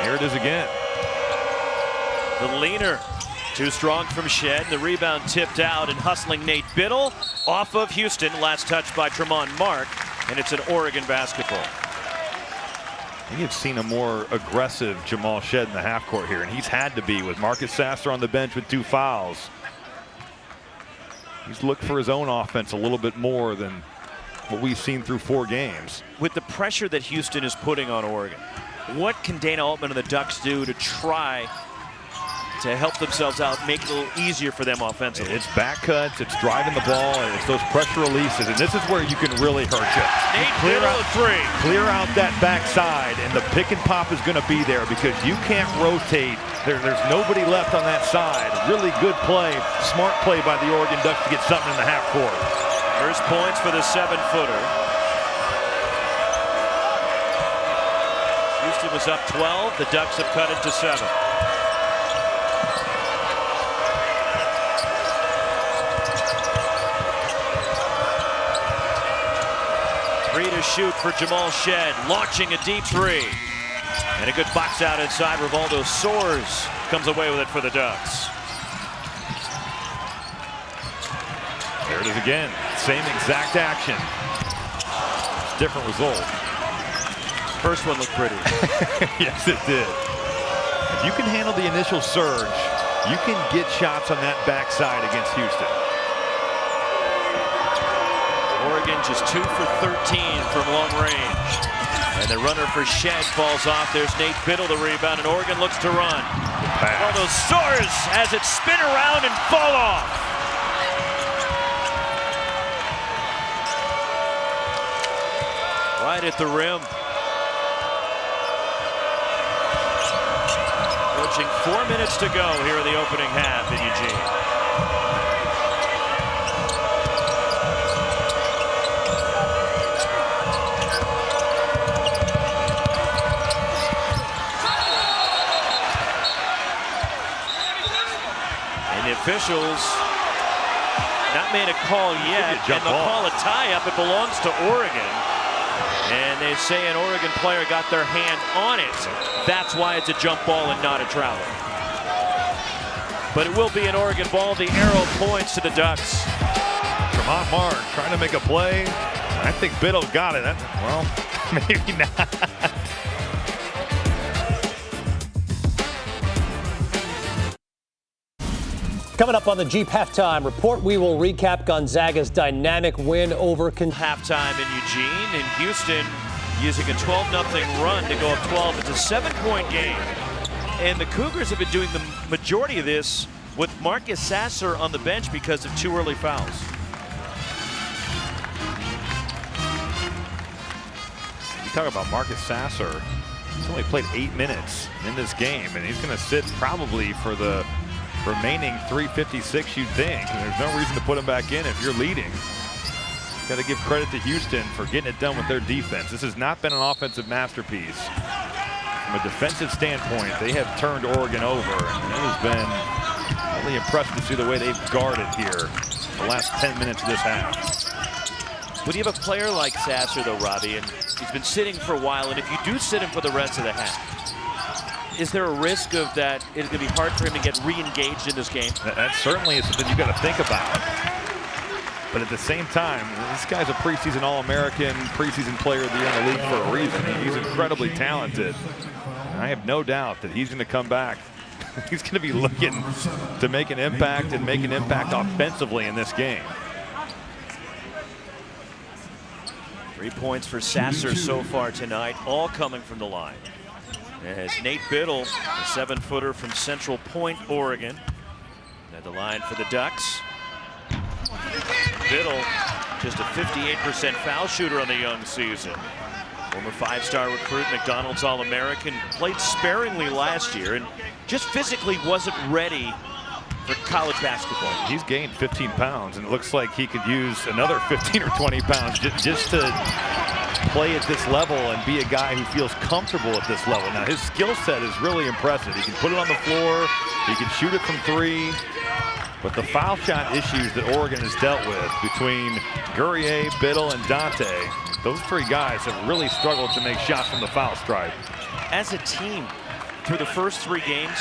Speaker 3: Here it is again.
Speaker 1: The leaner, too strong from Shed. The rebound tipped out, and hustling Nate Biddle off of Houston. Last touch by Tremont Mark, and it's an Oregon basketball.
Speaker 3: We have seen a more aggressive Jamal Shed in the half court here, and he's had to be with Marcus Sasser on the bench with 2 fouls. He's looked for his own offense a little bit more than what we've seen through 4 games.
Speaker 1: With the pressure that Houston is putting on Oregon, what can Dana Altman and the Ducks do to try to help themselves out, make it a little easier for them offensively?
Speaker 3: It's back cuts, it's driving the ball, and it's those pressure releases, and this is where you can really hurt you.
Speaker 1: Nate Biddle three.
Speaker 3: Clear out that backside, and the pick and pop is going to be there because you can't rotate. There's nobody left on that side. Really good play, smart play by the Oregon Ducks to get something in the half court.
Speaker 1: First points for the 7-footer. Houston was up 12. The Ducks have cut it to 7. Three to shoot for Jamal Shed, launching a deep three. And a good box out inside. Rivaldo Soares comes away with it for the Ducks.
Speaker 3: There it is again. Same exact action. Different result.
Speaker 1: First one looked pretty.
Speaker 3: Yes, it did. If you can handle the initial surge, you can get shots on that backside against Houston.
Speaker 1: Oregon just 2 for 13 from long range. And the runner for Shed falls off. There's Nate Biddle, the rebound, and Oregon looks to run. Rivaldo Soares has it spin around and fall off. Right at the rim. Approaching 4 minutes to go here in the opening half in Eugene. Officials not made a call yet, and they'll call a tie-up. It belongs to Oregon, and they say an Oregon player got their hand on it. That's why it's a jump ball and not a travel. But it will be an Oregon ball. The arrow points to the Ducks.
Speaker 3: Tremont Mark trying to make a play. I think Biddle got it. Well, maybe not.
Speaker 4: Coming up on the Jeep Halftime Report, we will recap Gonzaga's dynamic win over
Speaker 1: halftime in Eugene, and Houston using a 12-0 run to go up 12. It's a 7-point game. And the Cougars have been doing the majority of this with Marcus Sasser on the bench because of 2 early fouls.
Speaker 3: You talk about Marcus Sasser. He's only played 8 minutes in this game, and he's going to sit probably for the remaining 3:56, you'd think. And there's no reason to put him back in if you're leading. Got to give credit to Houston for getting it done with their defense. This has not been an offensive masterpiece. From a defensive standpoint, they have turned Oregon over, and it has been really impressive to see the way they've guarded here the last 10 minutes of this half.
Speaker 1: When you have a player like Sasser, though, Robbie, and he's been sitting for a while, and if you do sit him for the rest of the half, is there a risk of that it's going to be hard for him to get re-engaged in this game?
Speaker 3: That certainly is something you got to think about. But at the same time, this guy's a preseason All-American, preseason player of the year in the league for a reason. He's incredibly talented. And I have no doubt that he's going to come back. He's going to be looking to make an impact and make an impact offensively in this game.
Speaker 1: 3 points for Sasser so far tonight, all coming from the line. As Nate Biddle, a 7-footer from Central Point, Oregon, at the line for the Ducks. Biddle, just a 58% foul shooter on the young season. Former 5-star recruit, McDonald's All-American, played sparingly last year and just physically wasn't ready for college basketball.
Speaker 3: He's gained 15 pounds, and it looks like he could use another 15 or 20 pounds just to play at this level and be a guy who feels comfortable at this level. Now, his skill set is really impressive. He can put it on the floor, he can shoot it from 3. But the foul shot issues that Oregon has dealt with between Guerrier, Biddle, and Dante, those 3 guys have really struggled to make shots from the foul stripe.
Speaker 1: As a team, through the first 3 games,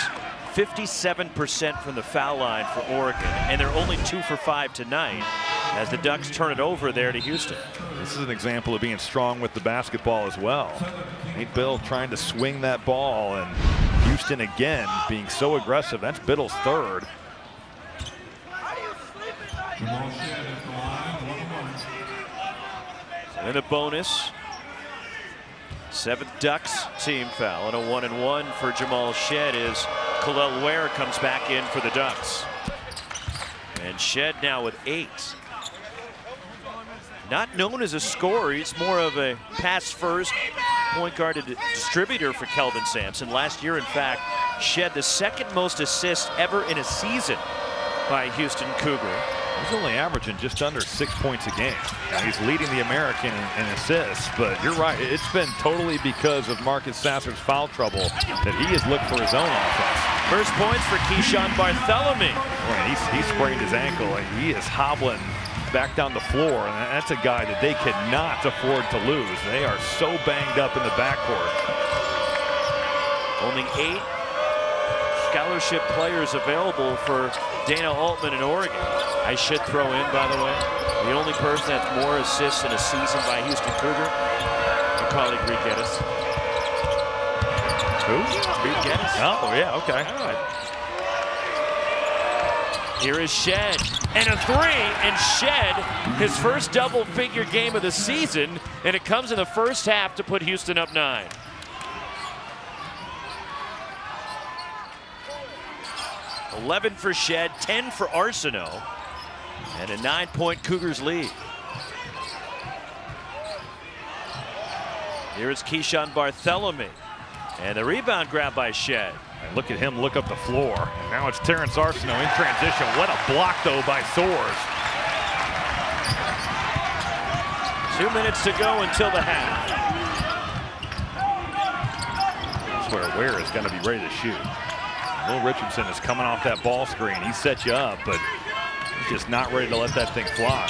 Speaker 1: 57% from the foul line for Oregon, and they're only 2 for 5 tonight as the Ducks turn it over there to Houston.
Speaker 3: This is an example of being strong with the basketball as well. Nate Biddle trying to swing that ball, and Houston again being so aggressive. That's Biddle's 3rd.
Speaker 1: And a bonus. 7th Ducks team foul, and a 1-and-1 for Jamal Shead as Khalil Ware comes back in for the Ducks. And Shead now with 8. Not known as a scorer, he's more of a pass first, point guard distributor for Kelvin Sampson. Last year, in fact, Shead the 2nd most assists ever in a season by a Houston Cougar.
Speaker 3: He's only averaging just under 6 points a game. Now, he's leading the American in assists, but you're right. It's been totally because of Marcus Sasser's foul trouble that he has looked for his own offense.
Speaker 1: First points for Keyshawn Bartholomew.
Speaker 3: Boy, he sprained his ankle, and he is hobbling back down the floor, and that's a guy that they cannot afford to lose. They are so banged up in the backcourt.
Speaker 1: Only 8 scholarship players available for Dana Altman in Oregon. I should throw in, by the way, the only person that's more assists in a season by Houston Cougar, my colleague Reed Geddes.
Speaker 3: Who?
Speaker 1: Reed Geddes.
Speaker 3: Oh, yeah, okay.
Speaker 1: Here is Shead, and a 3, and Shead, his first double-figure game of the season, and it comes in the first half to put Houston up 9. $11 for Shead, 10 for Arsenault, and a 9-point Cougars lead. Here is Keyshawn Bartholomew, and the rebound grab by Shead.
Speaker 3: And look at him look up the floor. And now it's Terrence Arsenault in transition. What a block, though, by Soares.
Speaker 1: 2 minutes to go until the half.
Speaker 3: That's where Ware is going to be ready to shoot. Will Richardson is coming off that ball screen. He set you up, but he's just not ready to let that thing fly.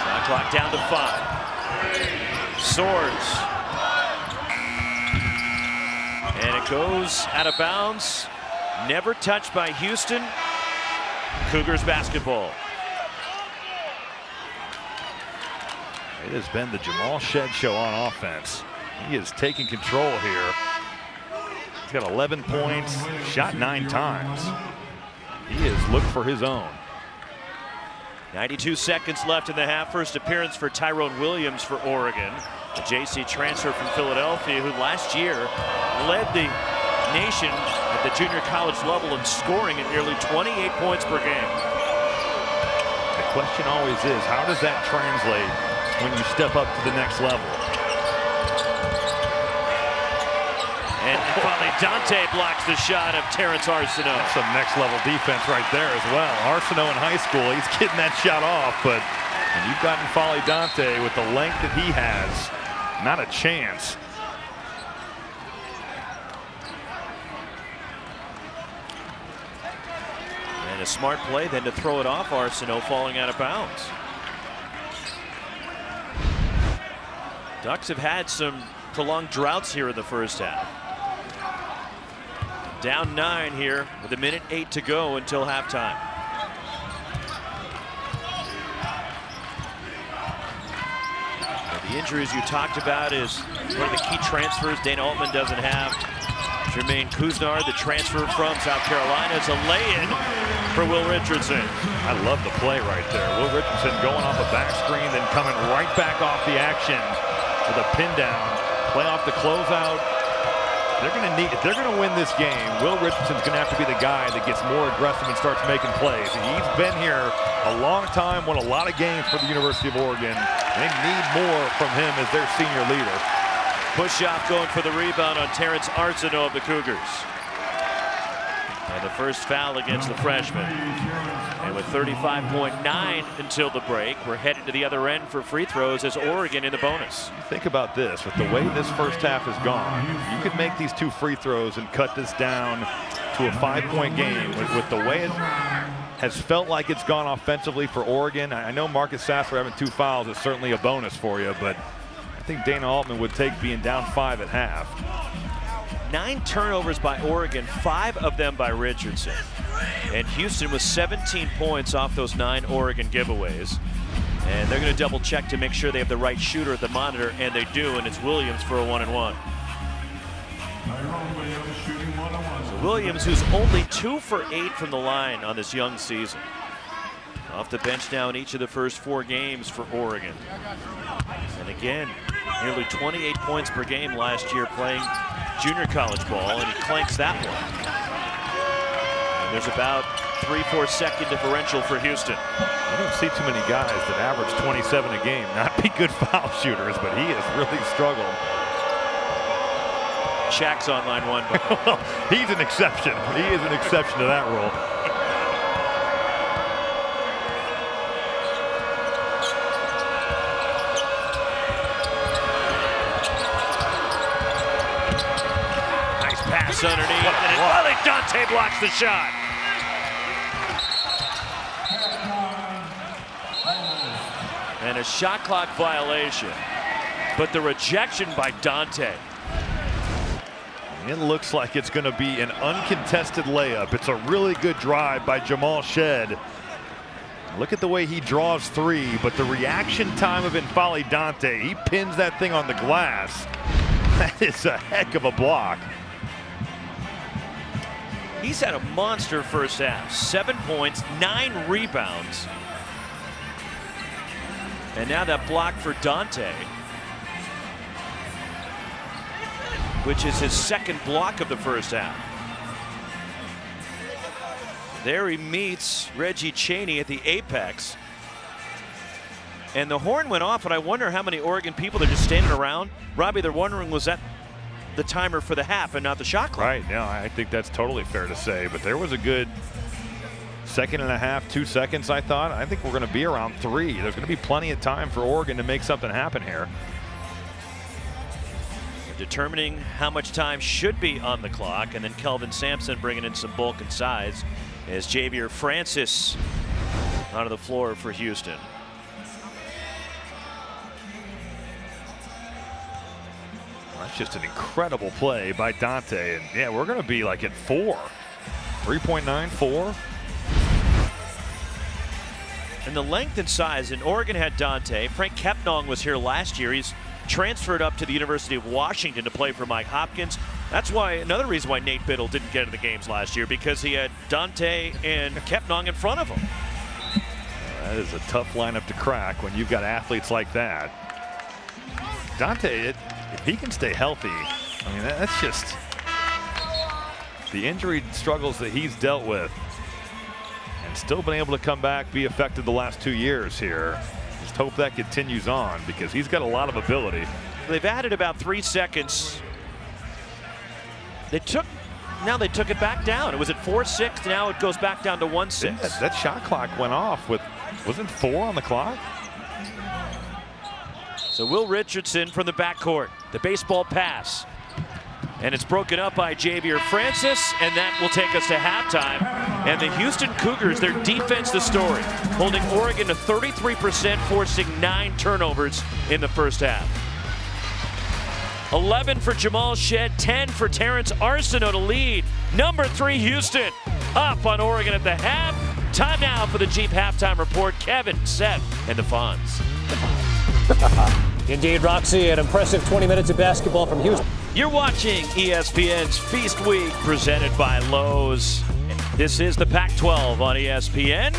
Speaker 1: Shot clock down to 5. Soares. And it goes out of bounds. Never touched by Houston. Cougars basketball.
Speaker 3: It has been the Jamal Shead show on offense. He is taking control here. He's got 11 points, shot 9 times. He has looked for his own.
Speaker 1: 92 seconds left in the half. First appearance for Tyrone Williams for Oregon. The JC transfer from Philadelphia, who last year led the nation at the junior college level in scoring at nearly 28 points per game.
Speaker 3: The question always is, how does that translate when you step up to the next level?
Speaker 1: And finally, Dante blocks the shot of Terrence Arsenault.
Speaker 3: That's some next level defense right there as well. Arsenault in high school, he's getting that shot off, but when you've gotten N'Faly Dante with the length that he has, not a chance.
Speaker 1: And a smart play then to throw it off Arsenault, falling out of bounds. Ducks have had some prolonged droughts here in the first half. Down 9 here with 1:08 to go until halftime. The injuries you talked about is one of the key transfers Dana Altman doesn't have. Jermaine Couisnard, the transfer from South Carolina, is a lay-in for Will Richardson.
Speaker 3: I love the play right there. Will Richardson going off a back screen, then coming right back off the action with a pin down. Play off the closeout. They're going to need, if they're going to win this game, Will Richardson's going to have to be the guy that gets more aggressive and starts making plays. He's been here a long time, won a lot of games for the University of Oregon. They need more from him as their senior leader.
Speaker 1: Push off going for the rebound on Terrence Arsenault of the Cougars. And the first foul against the freshman. And with 35.9 until the break, we're headed to the other end for free throws as Oregon in the bonus.
Speaker 3: Think about this. With the way this first half has gone, you could make these 2 free throws and cut this down to a 5-point game. With the way it has felt like it's gone offensively for Oregon, I know Marcus Sasser having 2 fouls is certainly a bonus for you, but I think Dana Altman would take being down 5 at half.
Speaker 1: 9 turnovers by Oregon, 5 of them by Richardson. And Houston was 17 points off those 9 Oregon giveaways. And they're going to double check to make sure they have the right shooter at the monitor, and they do, and it's Williams for a 1-and-1. So Williams, who's only 2 for 8 from the line on this young season. Off the bench now in each of the first 4 games for Oregon. And again, nearly 28 points per game last year playing junior college ball, and he clanks that one. And there's about 3-4 second differential for Houston.
Speaker 3: I don't see too many guys that average 27 a game not be good foul shooters, but he has really struggled.
Speaker 1: Shaq's on line 1.
Speaker 3: Well, he's an exception. He is an exception to that rule.
Speaker 1: Pass underneath, and Wally Dante blocks the shot. And a shot clock violation, but the rejection by Dante.
Speaker 3: It looks like it's going to be an uncontested layup. It's a really good drive by Jamal Shead. Look at the way he draws 3, but the reaction time of N'Faly Dante, he pins that thing on the glass. That is a heck of a block.
Speaker 1: He's had a monster first half. 7 points, 9 rebounds. And now that block for Dante, which is his 2nd block of the first half. There he meets Reggie Chaney at the apex. And the horn went off, and I wonder how many Oregon people are just standing around. Robbie, they're wondering, was that the timer for the half and not the shot clock?
Speaker 3: Right, no, I think that's totally fair to say, but there was a good 2.5, 2 seconds, I thought. I think we're going to be around 3. There's going to be plenty of time for Oregon to make something happen here.
Speaker 1: Determining how much time should be on the clock, and then Kelvin Sampson bringing in some bulk and size as Javier Francis onto the floor for Houston.
Speaker 3: That's just an incredible play by Dante, and yeah, we're going to be like at 4. 3.9, 4.
Speaker 1: And the length and size, and Oregon had Dante. Frank Kepnong was here last year. He's transferred up to the University of Washington to play for Mike Hopkins. That's why, another reason why Nate Biddle didn't get into the games last year, because he had Dante and Kepnong in front of him.
Speaker 3: That is a tough lineup to crack when you've got athletes like that. Dante, if he can stay healthy, I mean, that's just the injury struggles that he's dealt with, and still been able to come back, be effective the last 2 years here. Just hope that continues on, because he's got a lot of ability.
Speaker 1: They've added about 3 seconds. They took it back down. It was at 4-6. Now it goes back down to 1-6.
Speaker 3: That shot clock went off with, wasn't 4 on the clock?
Speaker 1: So Will Richardson from the backcourt. The baseball pass. And it's broken up by Javier Francis, and that will take us to halftime. And the Houston Cougars, their defense the story, holding Oregon to 33%, forcing 9 turnovers in the first half. 11 for Jamal Shead, 10 for Terrence Arsenault to lead. Number 3, Houston, up on Oregon at the half. Time now for the Jeep Halftime Report. Kevin, Seth, and the Fonz.
Speaker 4: Indeed, Roxy, an impressive 20 minutes of basketball from Houston.
Speaker 1: You're watching ESPN's Feast Week, presented by Lowe's. This is the Pac-12 on ESPN.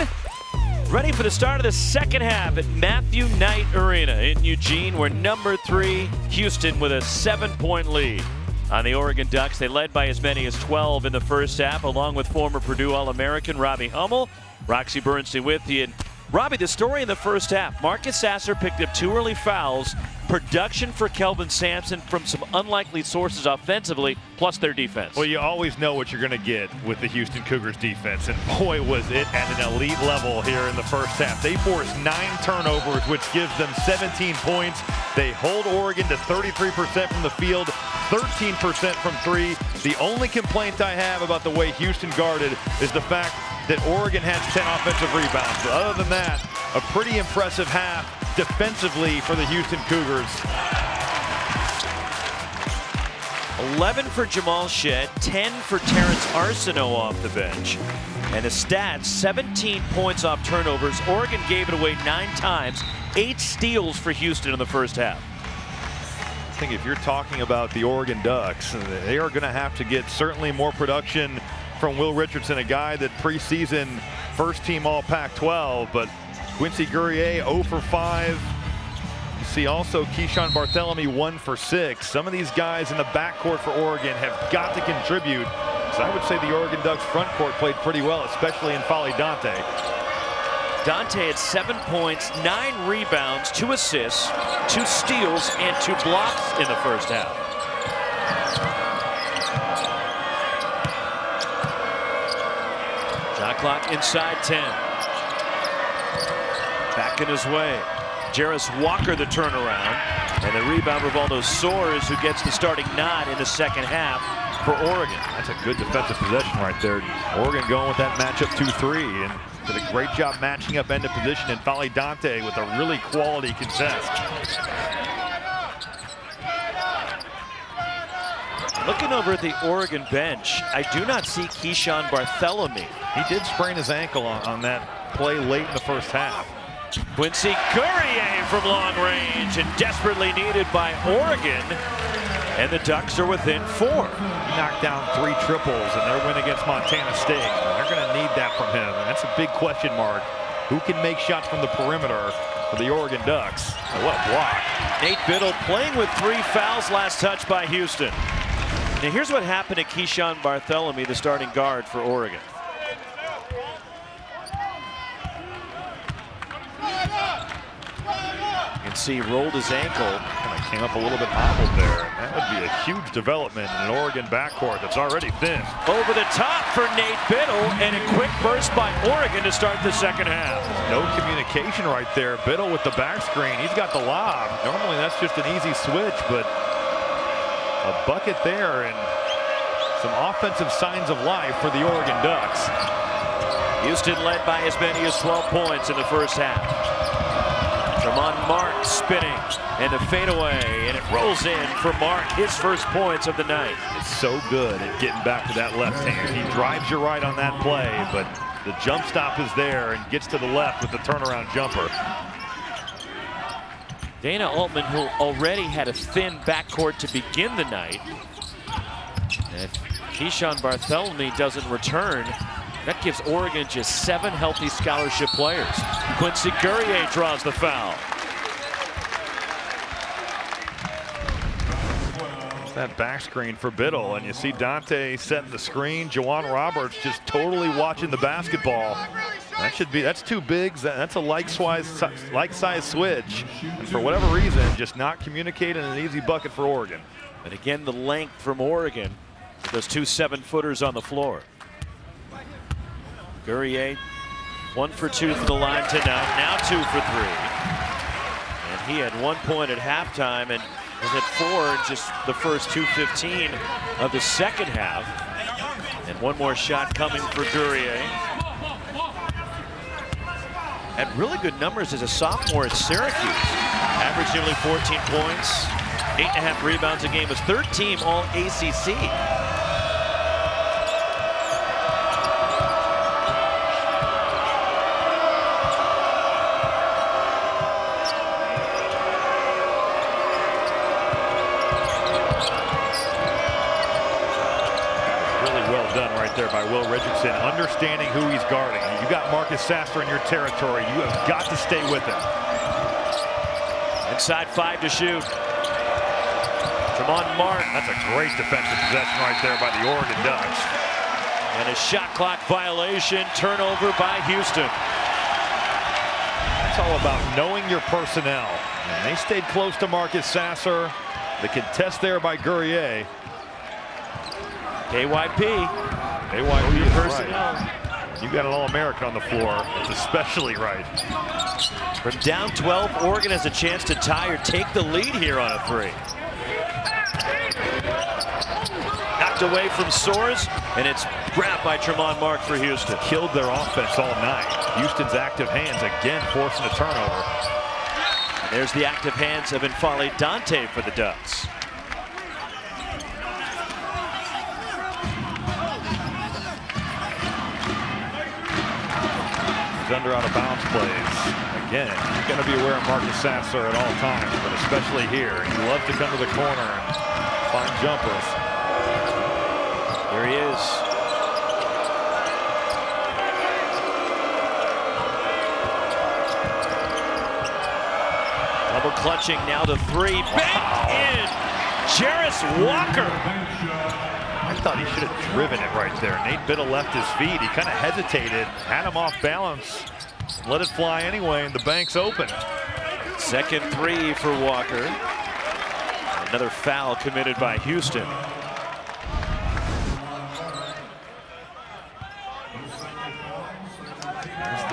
Speaker 1: Ready for the start of the second half at Matthew Knight Arena in Eugene, where number 3, Houston, with a 7-point lead on the Oregon Ducks. They led by as many as 12 in the first half, along with former Purdue All-American Robbie Hummel. Roxy Bernstein with you. And Robbie, the story in the first half, Marcus Sasser picked up 2 early fouls. Production for Kelvin Sampson from some unlikely sources offensively, plus their defense.
Speaker 3: Well, you always know what you're going to get with the Houston Cougars defense, and boy, was it at an elite level here in the first half. They forced 9 turnovers, which gives them 17 points. They hold Oregon to 33% from the field, 13% from 3. The only complaint I have about the way Houston guarded is the fact that Oregon has 10 offensive rebounds. But other than that, a pretty impressive half defensively for the Houston Cougars.
Speaker 1: 11 for Jamal Shead, 10 for Terrence Arsenault off the bench. And the stats, 17 points off turnovers. Oregon gave it away 9 times, 8 steals for Houston in the first half.
Speaker 3: I think if you're talking about the Oregon Ducks, they are going to have to get certainly more production from Will Richardson, a guy that preseason first-team All-Pac-12, but Quincy Guerrier 0 for 5. You see also Keyshawn Barthelemy 1 for 6. Some of these guys in the backcourt for Oregon have got to contribute. So I would say the Oregon Ducks front court played pretty well, especially in Fally Dante.
Speaker 1: Dante had 7 points, 9 rebounds, 2 assists, 2 steals, and 2 blocks in the first half. Shot clock inside 10. Back in his way. Jarris Walker the turnaround. And the rebound, Rivaldo Soares, who gets the starting nod in the second half for Oregon.
Speaker 3: That's a good defensive possession right there. Oregon going with that matchup 2-3 and did a great job matching up end of position, and Fally Dante with a really quality contest.
Speaker 1: Looking over at the Oregon bench, I do not see Keyshawn Barthelemy.
Speaker 3: He did sprain his ankle on that play late in the first half.
Speaker 1: Quincy Guerrier from long range, and desperately needed by Oregon. And the Ducks are within 4.
Speaker 3: He knocked down 3 triples in their win against Montana State. They're going to need that from him. And that's a big question mark. Who can make shots from the perimeter for the Oregon Ducks? Oh, what a block.
Speaker 1: Nate Biddle playing with 3 fouls, last touch by Houston. Now here's what happened to Keyshawn Barthelemy, the starting guard for Oregon. You can see he rolled his ankle.
Speaker 3: Kind of came up a little bit hobbled there. And that would be a huge development in an Oregon backcourt that's already thin.
Speaker 1: Over the top for Nate Biddle, and a quick burst by Oregon to start the second half.
Speaker 3: No communication right there. Biddle with the back screen. He's got the lob. Normally that's just an easy switch, but a bucket there and some offensive signs of life for the Oregon Ducks.
Speaker 1: Houston led by as many as 12 points in the first half. Tremont Mark spinning, and the fadeaway, and it rolls in for Mark, his first points of the night.
Speaker 3: It's so good at getting back to that left hand. He drives you right on that play, but the jump stop is there and gets to the left with the turnaround jumper.
Speaker 1: Dana Altman, who already had a thin backcourt to begin the night. And if Keyshawn Barthelemy doesn't return, that gives Oregon just 7 healthy scholarship players. Quincy Guerrier draws the foul.
Speaker 3: That back screen for Biddle, and you see Dante setting the screen. Juwan Roberts just totally watching the basketball. That's 2 bigs. That's a like-size switch. And for whatever reason, just not communicating an easy bucket for Oregon.
Speaker 1: And again, the length from Oregon. Those 2 7-footers on the floor. Guerrier, 1 for 2 from the line tonight. Now 2 for 3. And he had 1 point at halftime and was at 4 in just the first 2:15 of the second half. And one more shot coming for Guerrier. Had really good numbers as a sophomore at Syracuse. Averaged nearly 14 points, 8.5 rebounds a game, was third team all ACC.
Speaker 3: There by Will Richardson, understanding who he's guarding. You got Marcus Sasser in your territory. You have got to stay with him.
Speaker 1: Inside 5 to shoot. Tremont Martin.
Speaker 3: That's a great defensive possession right there by the Oregon Ducks.
Speaker 1: And a shot clock violation, turnover by Houston.
Speaker 3: It's all about knowing your personnel. And they stayed close to Marcus Sasser. The contest there by Guerrier.
Speaker 1: KYP.
Speaker 3: KYP is
Speaker 1: personnel.
Speaker 3: Right. You got an All-American on the floor. It's especially right.
Speaker 1: From down 12, Oregon has a chance to tie or take the lead here on a 3. Knocked away from Soares, and it's grabbed by Tremont Mark for Houston.
Speaker 3: Killed their offense all night. Houston's active hands again forcing a turnover.
Speaker 1: And there's the active hands of N'Faly Dante for the Ducks.
Speaker 3: Under out of bounds plays. Again, you're going to be aware of Marcus Sasser at all times, but especially here. He loves to come to the corner and find jumpers.
Speaker 1: Here he is. Double clutching now to 3. Back in. Jarace Walker.
Speaker 3: I thought he should have driven it right there. Nate Biddle left his feet. He kind of hesitated, had him off balance, let it fly anyway, and the bank's open.
Speaker 1: Second 3 for Walker. Another foul committed by Houston.
Speaker 3: Just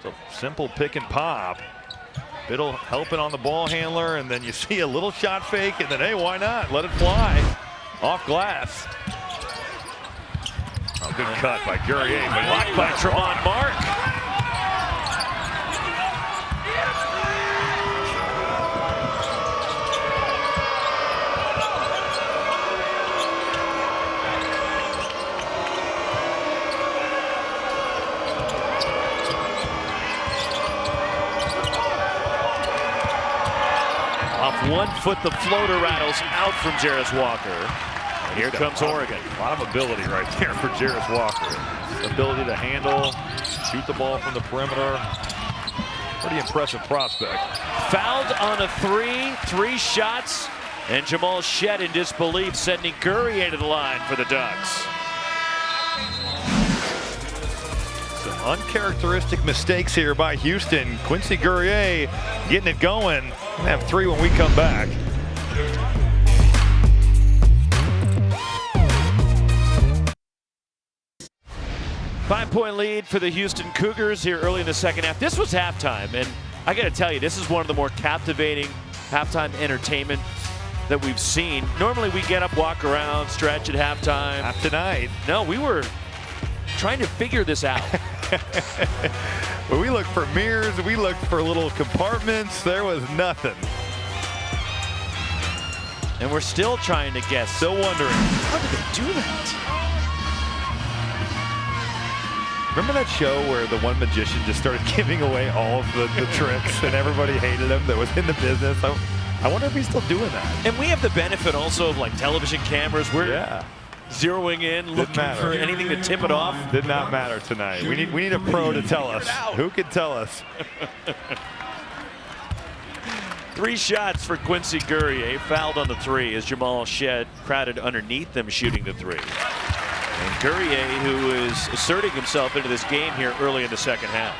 Speaker 3: a simple pick and pop. Biddle helping on the ball handler, and then you see a little shot fake, and then, hey, why not? Let it fly. Off glass. Oh, good cut by Guerrier.
Speaker 1: Blocked by Tremont Mark. Off 1 foot, the floater rattles out from Jarace Walker. Here comes Oregon.
Speaker 3: A lot of ability right there for Jarace Walker. Ability to handle, shoot the ball from the perimeter. Pretty impressive prospect.
Speaker 1: Fouled on a 3 shots, and Jamal Shead in disbelief, sending Guerrier to the line for the Ducks.
Speaker 3: Some uncharacteristic mistakes here by Houston. Quincy Guerrier getting it going. We'll have 3 when we come back.
Speaker 1: Five-point lead for the Houston Cougars here early in the second half. This was halftime, and I got to tell you, this is one of the more captivating halftime entertainment that we've seen. Normally we get up, walk around, stretch at halftime.
Speaker 3: Not tonight.
Speaker 1: No, we were trying to figure this out.
Speaker 3: Well, we looked for mirrors, we looked for little compartments. There was nothing.
Speaker 1: And we're still trying to guess.
Speaker 3: Still wondering.
Speaker 1: How did they do that?
Speaker 3: Remember that show where the one magician just started giving away all of the tricks and everybody hated him that was in the business? I wonder if he's still doing that.
Speaker 1: And we have the benefit also of like television cameras. We're zeroing in, looking for anything to tip it off.
Speaker 3: Did not matter tonight. We need a pro to tell us. Who can tell us?
Speaker 1: 3 shots for Quincy Guerrier. Fouled on the 3 as Jamal Shead crowded underneath them shooting the 3. And Guerrier, who is asserting himself into this game here early in the second half.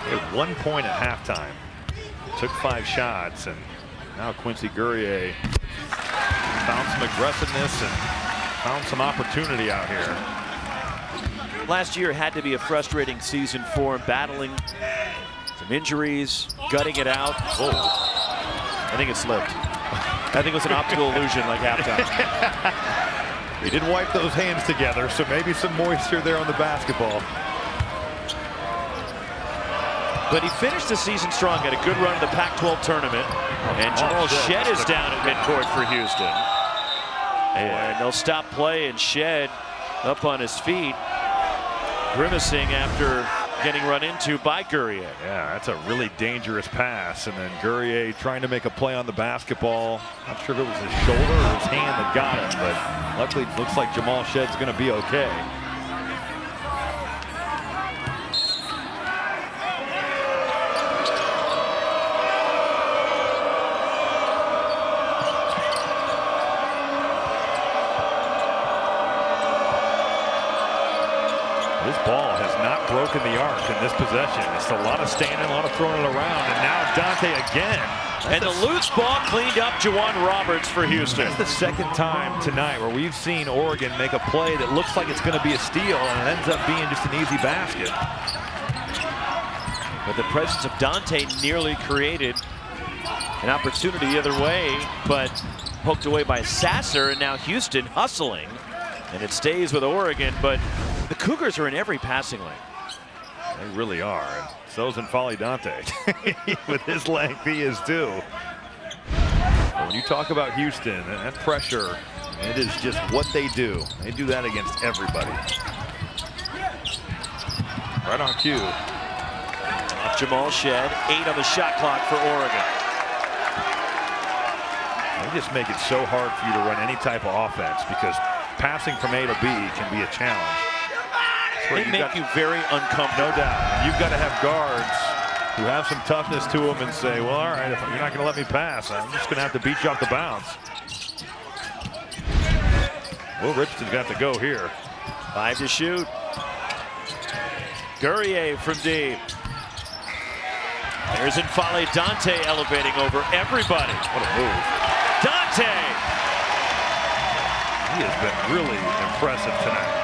Speaker 3: He had 1 point at halftime. Took 5 shots, and now Quincy Guerrier found some aggressiveness and found some opportunity out here.
Speaker 1: Last year had to be a frustrating season for him, battling some injuries, gutting it out. Oh, I think it slipped. I think it was an optical illusion like halftime.
Speaker 3: He didn't wipe those hands together, so maybe some moisture there on the basketball.
Speaker 1: But he finished the season strong, had a good run in the Pac-12 tournament. And Jamal Shead is down at midcourt for Houston. And they'll stop play, and Shead up on his feet, grimacing after getting run into by Guerrier.
Speaker 3: Yeah, that's a really dangerous pass. And then Guerrier trying to make a play on the basketball. Not sure if it was his shoulder or his hand that got him, but luckily it looks like Jamal Shead's going to be okay. This ball has not broken the arc in this possession. It's a lot of standing, a lot of throwing it around, and now Dante again.
Speaker 1: And the loose ball cleaned up Juwan Roberts for Houston.
Speaker 3: That's the second time tonight where we've seen Oregon make a play that looks like it's going to be a steal, and it ends up being just an easy basket.
Speaker 1: But the presence of Dante nearly created an opportunity the other way, but poked away by Sasser, and now Houston hustling. And it stays with Oregon, but the Cougars are in every passing lane.
Speaker 3: They really are. And so's N'Faly Dante. With his length, he is too. But when you talk about Houston and that pressure, it is just what they do. They do that against everybody. Right on cue.
Speaker 1: Off Jamal Shead, 8 on the shot clock for Oregon.
Speaker 3: They just make it so hard for you to run any type of offense because passing from A to B can be a challenge.
Speaker 1: They make you very uncomfortable.
Speaker 3: No doubt. You've got to have guards who have some toughness to them and say, well, all right, if you're not going to let me pass, I'm just going to have to beat you off the bounce. Will Richardson's got to go here.
Speaker 1: 5 to shoot. Guerrier from deep. There's N'Faly Dante elevating over everybody.
Speaker 3: What a move.
Speaker 1: Dante!
Speaker 3: He has been really impressive tonight.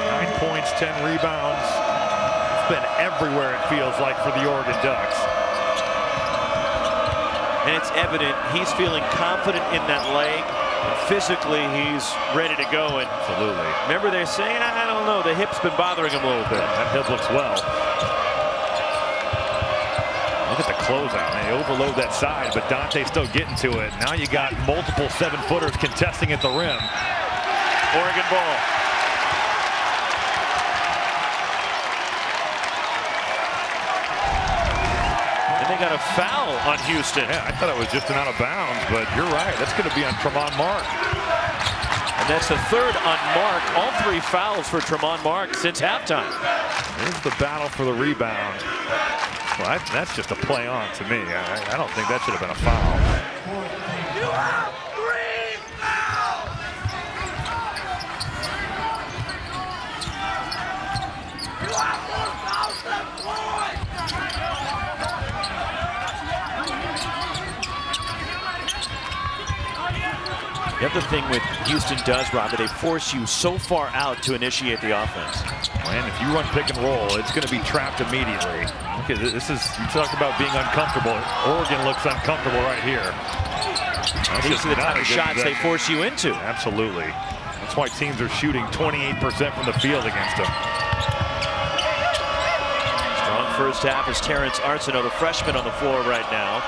Speaker 3: 9 points, 10 rebounds. It's been everywhere, it feels like, for the Oregon Ducks.
Speaker 1: And it's evident he's feeling confident in that leg. And physically, he's ready to go. And
Speaker 3: absolutely.
Speaker 1: Remember, they're saying, I don't know, the hip's been bothering him a little bit.
Speaker 3: That hip looks well. Look at the closeout. They overload that side, but Dante's still getting to it. Now you got multiple 7-footers contesting at the rim.
Speaker 1: Oregon ball. And they got a foul on Houston.
Speaker 3: Yeah, I thought it was just an out of bounds, but you're right. That's going to be on Tremont Mark.
Speaker 1: And that's the third on Mark. All 3 fouls for Tremont Mark since halftime.
Speaker 3: Here's the battle for the rebound. Well, that's just a play on to me. I don't think that should have been a foul.
Speaker 5: You have 3 fouls! You have 4,000 points!
Speaker 1: The other thing with Houston does, Robert, they force you so far out to initiate the offense.
Speaker 3: And if you run pick and roll, it's going to be trapped immediately. Okay, this is, you talk about being uncomfortable. Oregon looks uncomfortable right here.
Speaker 1: These are the kind of shots they force you into.
Speaker 3: Absolutely. That's why teams are shooting 28% from the field against them.
Speaker 1: Strong first half is Terrence Arsenault, the freshman, on the floor right now.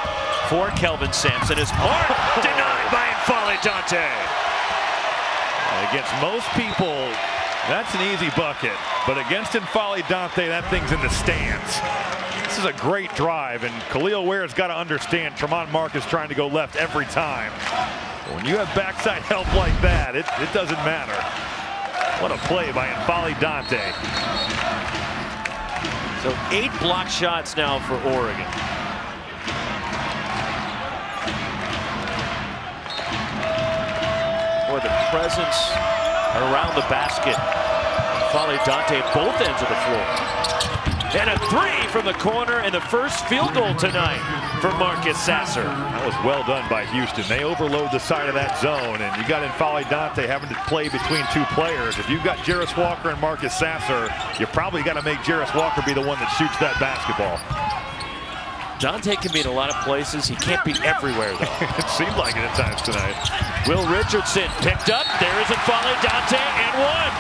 Speaker 1: For Kelvin Sampson is Mark denied by N'Faly Dante.
Speaker 3: Against most people, that's an easy bucket. But against N'Faly Dante, that thing's in the stands. This is a great drive, and Khalil Ware's got to understand Tremont Mark is trying to go left every time. When you have backside help like that, it doesn't matter. What a play by N'Faly Dante.
Speaker 1: So 8 block shots now for Oregon. Boy, the presence around the basket. N'Faly Dante at both ends of the floor. And a 3 from the corner, and the first field goal tonight for Marcus Sasser.
Speaker 3: That was well done by Houston. They overload the side of that zone, and you got N'Faly Dante having to play between 2 players. If you've got Jarace Walker and Marcus Sasser, you probably got to make Jarace Walker be the one that shoots that basketball.
Speaker 1: Dante can be in a lot of places. He can't be everywhere, though.
Speaker 3: It seemed like it at times tonight.
Speaker 1: Will Richardson picked up. There is N'Faly Dante and one.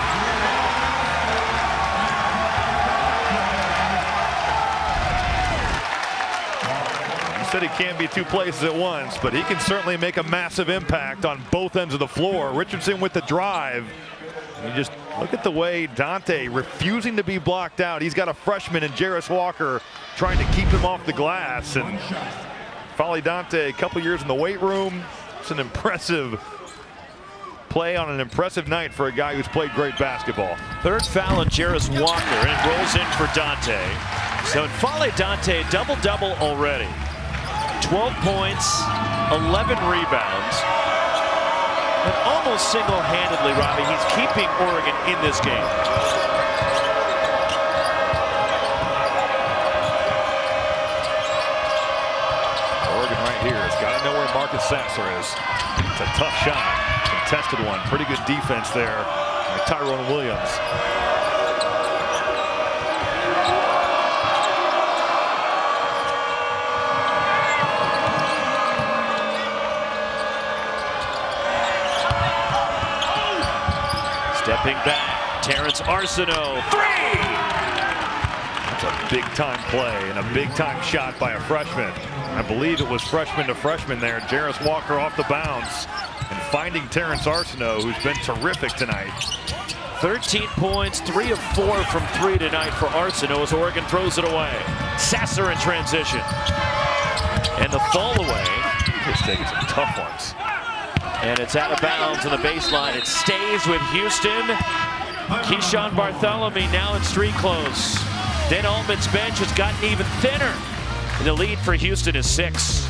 Speaker 3: He said he can't be two places at once, but he can certainly make a massive impact on both ends of the floor. Richardson with the drive. You just look at the way Dante refusing to be blocked out. He's got a freshman in Jarace Walker trying to keep him off the glass. And N'Faly Dante, a couple years in the weight room. It's an impressive play on an impressive night for a guy who's played great basketball.
Speaker 1: Third foul on Jarace Walker, and it rolls in for Dante. So N'Faly Dante, double-double already. 12 points, 11 rebounds. And almost single-handedly, Robbie, he's keeping Oregon in this game.
Speaker 3: Oregon right here has got to know where Marcus Sasser is. It's a tough shot. Contested one. Pretty good defense there by Tyrone Williams.
Speaker 1: Stepping back, Terrence Arsenault, three!
Speaker 3: That's a big-time play and a big-time shot by a freshman. I believe it was freshman to freshman there. Jarace Walker off the bounce and finding Terrence Arsenault, who's been terrific tonight.
Speaker 1: 13 points, 3 of 4 from 3 tonight for Arsenault as Oregon throws it away. Sasser in transition. And the fall away.
Speaker 3: He's taking some tough ones.
Speaker 1: And it's out of bounds on the baseline. It stays with Houston. Keyshawn Barthelemy now in street clothes. Dana Altman's bench has gotten even thinner. And the lead for Houston is 6.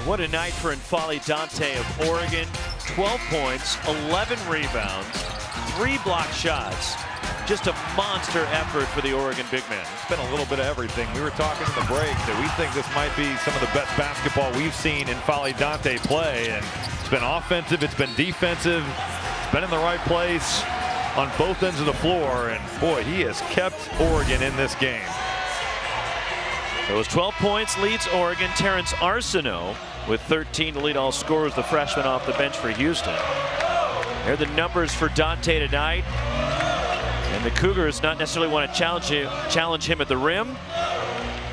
Speaker 1: What a night for N'Faly Dante of Oregon. 12 points, 11 rebounds, 3 block shots. Just a monster effort for the Oregon big man.
Speaker 3: It's been a little bit of everything. We were talking in the break that we think this might be some of the best basketball we've seen N'Faly Dante play. And it's been offensive, it's been defensive, it's been in the right place on both ends of the floor. And boy, he has kept Oregon in this game.
Speaker 1: So it was 12 points, leads Oregon. Terrence Arsenault with 13 to lead all scorers, the freshman off the bench for Houston. Here are the numbers for Dante tonight. And the Cougars not necessarily want to challenge him at the rim,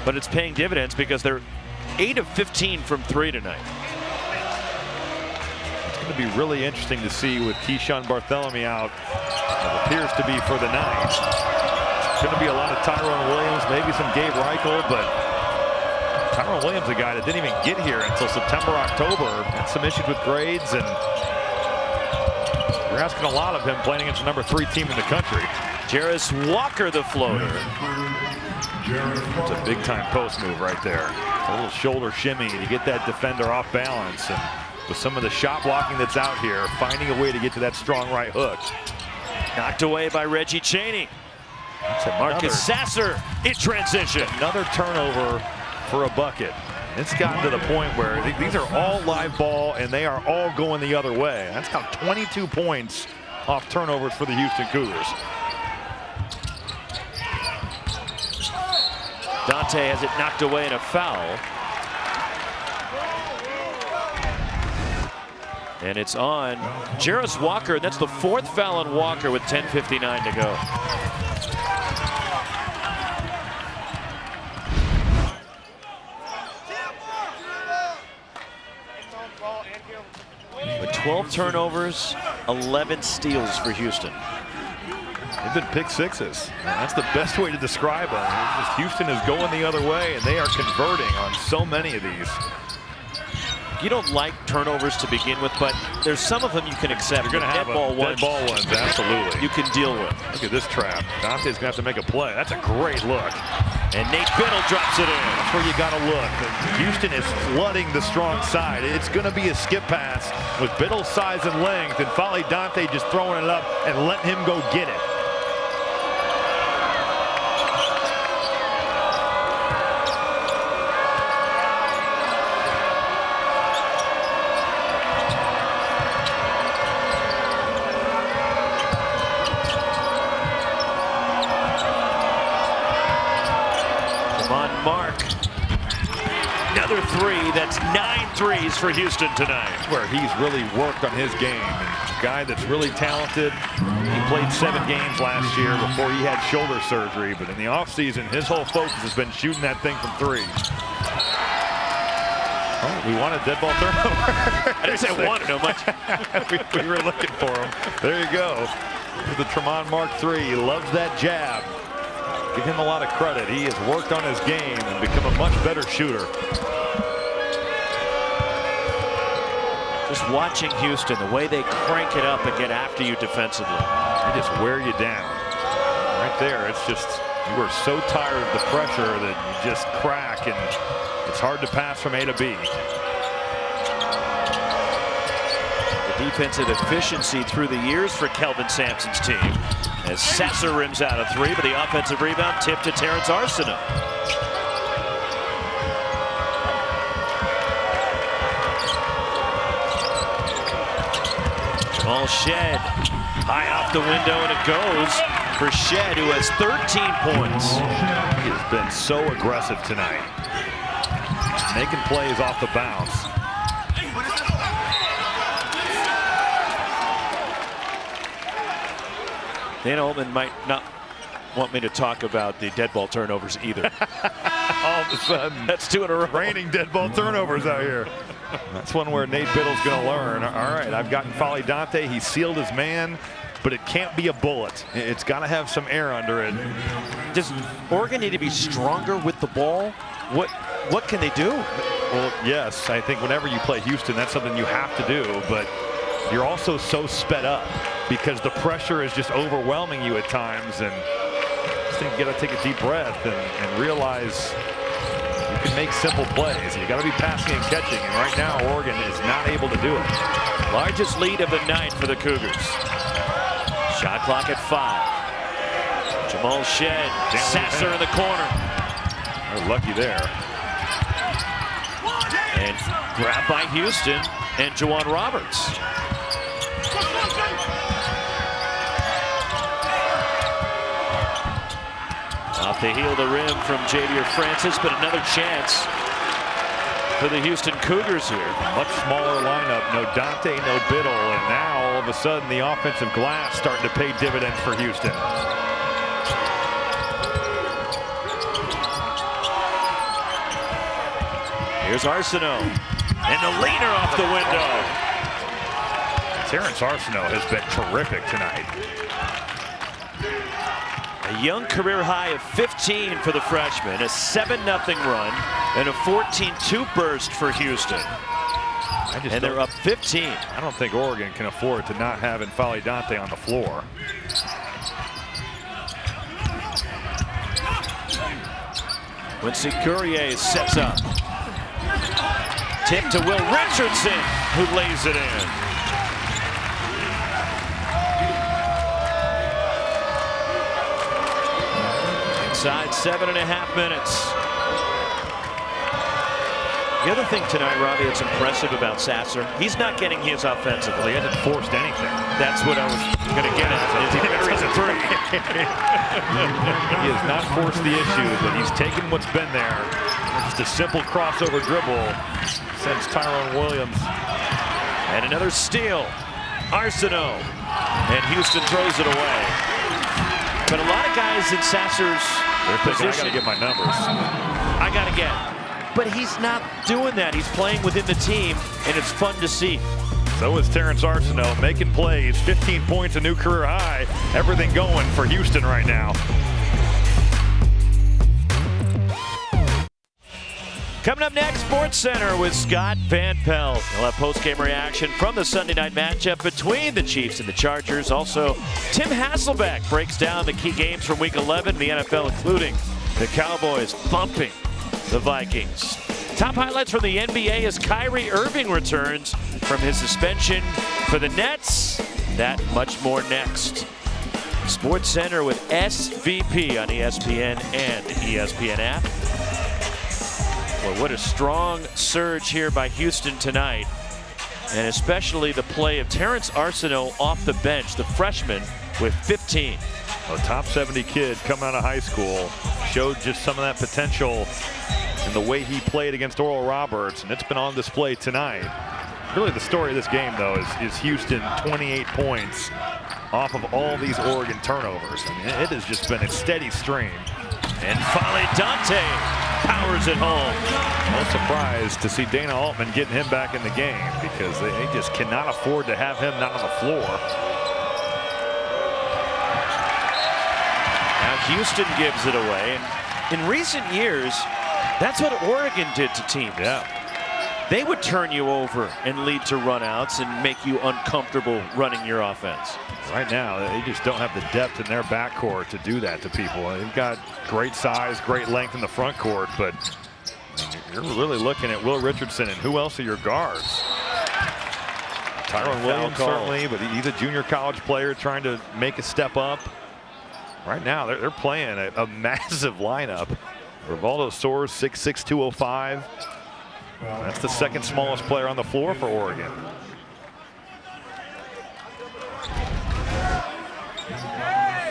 Speaker 1: but it's paying dividends because they're 8 of 15 from 3 tonight.
Speaker 3: It's going to be really interesting to see with Keyshawn Barthelemy out. It appears to be for the night. It's going to be a lot of Tyrone Williams, maybe some Gabe Reichel, but Tyrone Williams, a guy that didn't even get here until September, October. Had some issues with grades, and you're asking a lot of him playing against the number 3 team in the country.
Speaker 1: Jarace Walker, the floater.
Speaker 3: It's a big-time post move right there. A little shoulder shimmy to get that defender off balance. And with some of the shot blocking that's out here, finding a way to get to that strong right hook.
Speaker 1: Knocked away by Reggie Chaney. Marcus Sasser in transition.
Speaker 3: Another turnover for a bucket. It's gotten to the point where these are all live ball and they are all going the other way. That's got 22 points off turnovers for the Houston Cougars.
Speaker 1: Dante has it knocked away in a foul. And it's on Jarace Walker. That's the 4th foul on Walker with 10:59 to go. With 12 turnovers, 11 steals for Houston.
Speaker 3: They've been pick sixes. And that's the best way to describe them. It's just Houston is going the other way, and they are converting on so many of these.
Speaker 1: You don't like turnovers to begin with, but there's some of them you can accept.
Speaker 3: You're going to have dead ball ones, absolutely.
Speaker 1: You can deal with.
Speaker 3: Look at this trap. Dante's going to have to make a play. That's a great look.
Speaker 1: And Nate Biddle drops it in.
Speaker 3: That's where you got to look. Houston is flooding the strong side. It's going to be a skip pass with Biddle's size and length, and N'Faly Dante just throwing it up and letting him go get it.
Speaker 1: three. That's 9 threes for Houston tonight.
Speaker 3: Where he's really worked on his game. A guy that's really talented. He played 7 games last year before he had shoulder surgery, but in the offseason, his whole focus has been shooting that thing from 3. Oh, we want a dead ball turnover.
Speaker 1: I didn't say I wanted him much.
Speaker 3: we were looking for him. There you go. The Tremont Mark III. He loves that jab. Give him a lot of credit. He has worked on his game and become a much better shooter.
Speaker 1: Just watching Houston, the way they crank it up and get after you defensively.
Speaker 3: They just wear you down. Right there, it's just, you are so tired of the pressure that you just crack, and it's hard to pass from A to B.
Speaker 1: The defensive efficiency through the years for Kelvin Sampson's team. As Sasser rims out a 3, but the offensive rebound tipped to Terrence Arsenault. Jamal Shead high off the window, and it goes for Shead, who has 13 points.
Speaker 3: He has been so aggressive tonight. Making plays off the bounce.
Speaker 1: Dana Altman might not want me to talk about the dead ball turnovers either.
Speaker 3: All of a sudden,
Speaker 1: That's 2 in a row.
Speaker 3: raining dead ball turnovers out here. That's one where Nate Biddle's going to learn. All right, I've gotten Folly Dante. He sealed his man, but it can't be a bullet. It's got to have some air under it.
Speaker 1: Does Oregon need to be stronger with the ball? What can they do?
Speaker 3: Well, yes, I think whenever you play Houston, that's something you have to do, but you're also so sped up because the pressure is just overwhelming you at times, and I think you got to take a deep breath and realize you can make simple plays. You got to be passing and catching, and right now Oregon is not able to do it.
Speaker 1: Largest lead of the night for the Cougars. Shot clock at 5. Jamal Shead, Sasser in the corner.
Speaker 3: They're lucky there.
Speaker 1: And grabbed by Houston and Juwan Roberts. Off the heel of the rim from Javier Francis, but another chance for the Houston Cougars here.
Speaker 3: Much smaller lineup, no Dante, no Biddle, and now all of a sudden the offensive glass starting to pay dividends for Houston.
Speaker 1: Here's Arsenault, and the leaner off the window.
Speaker 3: Terrence Arsenault has been terrific tonight.
Speaker 1: A young career high of 15 for the freshman, a 7-0 run, and a 14-2 burst for Houston. And they're up 15.
Speaker 3: I don't think Oregon can afford to not have N'Faly Dante on the floor.
Speaker 1: Quincy Courier sets up. Tip to Will Richardson, who lays it in. Inside 7.5 minutes. The other thing tonight, Robbie, that's impressive about Sasser, he's not getting his offensively.
Speaker 3: He hasn't forced anything.
Speaker 1: That's what I was going to get at. Is he better as a 3?
Speaker 3: He has not forced the issue, but he's taken what's been there. Just a simple crossover dribble sends Tyrone Williams.
Speaker 1: And another steal. Arsenault. And Houston throws it away. But a lot of guys in Sasser's position,
Speaker 3: I got to get my numbers.
Speaker 1: I got to get. But he's not doing that. He's playing within the team, and it's fun to see.
Speaker 3: So is Terrence Arsenault making plays. 15 points, a new career high. Everything going for Houston right now.
Speaker 1: Coming up next, Sports Center with Scott Van Pelt. We'll have post-game reaction from the Sunday night matchup between the Chiefs and the Chargers. Also, Tim Hasselbeck breaks down the key games from Week 11 in the NFL, including the Cowboys bumping the Vikings. Top highlights from the NBA as Kyrie Irving returns from his suspension for the Nets. That much more next. Sports Center with SVP on ESPN and ESPN app. Well, what a strong surge here by Houston tonight, and especially the play of Terrence Arsenault off the bench, the freshman with 15.
Speaker 3: A top 70 kid coming out of high school, showed just some of that potential and the way he played against Oral Roberts, and it's been on display tonight. Really the story of this game, though, is Houston 28 points off of all these Oregon turnovers. I mean, it has just been a steady stream.
Speaker 1: And finally, Dante powers it home.
Speaker 3: No surprise to see Dana Altman getting him back in the game, because they just cannot afford to have him not on the floor.
Speaker 1: Now Houston gives it away. And in recent years, that's what Oregon did to teams.
Speaker 3: Yeah.
Speaker 1: They would turn you over and lead to runouts and make you uncomfortable running your offense.
Speaker 3: Right now, they just don't have the depth in their backcourt to do that to people. They've got great size, great length in the front court, but you're really looking at Will Richardson, and who else are your guards? Tyron Williams, certainly, but he's a junior college player trying to make a step up. Right now, they're playing a massive lineup. Rivaldo Soares, 6'6", 205. That's the second smallest player on the floor for Oregon.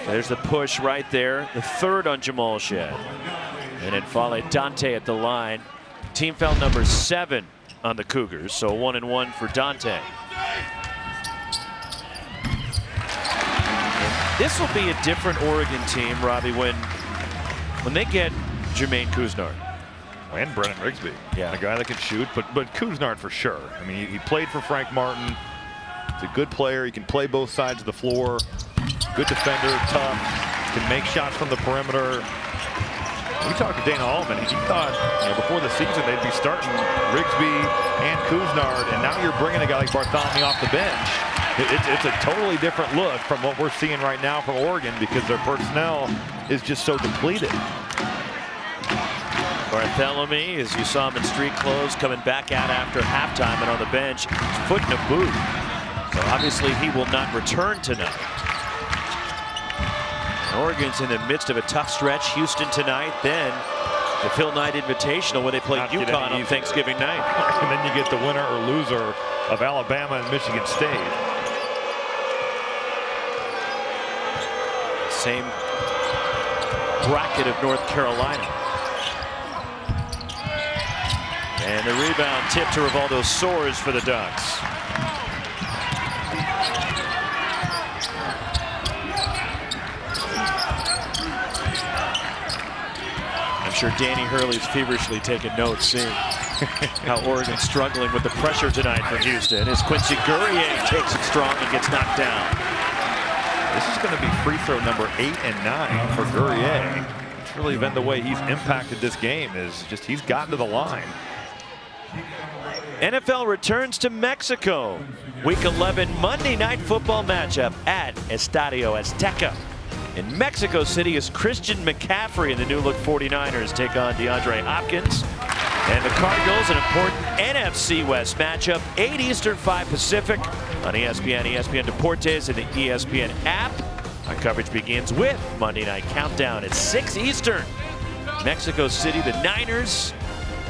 Speaker 1: There's the push right there, the third on Jamal Shead. And then Fale Dante at the line. Team foul number 7 on the Cougars, so 1-1 for Dante. And this will be a different Oregon team, Robbie, when they get Jermaine Couisnard.
Speaker 3: And Brennan Rigsby,
Speaker 1: yeah,
Speaker 3: a guy that can shoot, but Couisnard for sure. I mean, he played for Frank Martin. He's a good player. He can play both sides of the floor. Good defender, tough, can make shots from the perimeter. We talked to Dana Altman. He thought, before the season they'd be starting Rigsby and Couisnard, and now you're bringing a guy like Bartholomew off the bench. It's a totally different look from what we're seeing right now from Oregon, because their personnel is just so depleted.
Speaker 1: Bartholomew, as you saw him in street clothes, coming back out after halftime and on the bench, foot in a boot. So obviously he will not return tonight. Oregon's in the midst of a tough stretch. Houston tonight, then the Phil Knight Invitational where they play UConn on Thanksgiving night.
Speaker 3: And then you get the winner or loser of Alabama and Michigan State.
Speaker 1: Same bracket of North Carolina. And the rebound tip to Rivaldo Soares for the Ducks. I'm sure Danny Hurley's feverishly taking notes, seeing how Oregon's struggling with the pressure tonight for Houston as Quincy Guerrier takes it strong and gets knocked down.
Speaker 3: This is going to be free throw number 8 and 9 for Guerrier. It's really been the way he's impacted this game, is just he's gotten to the line.
Speaker 1: NFL returns to Mexico. Week 11 Monday Night Football matchup at Estadio Azteca. In Mexico City as Christian McCaffrey and the new-look 49ers take on DeAndre Hopkins. And the Cardinals, an important NFC West matchup, 8 Eastern, 5 Pacific on ESPN, ESPN Deportes, and the ESPN app. Our coverage begins with Monday Night Countdown at 6 Eastern. Mexico City, the Niners,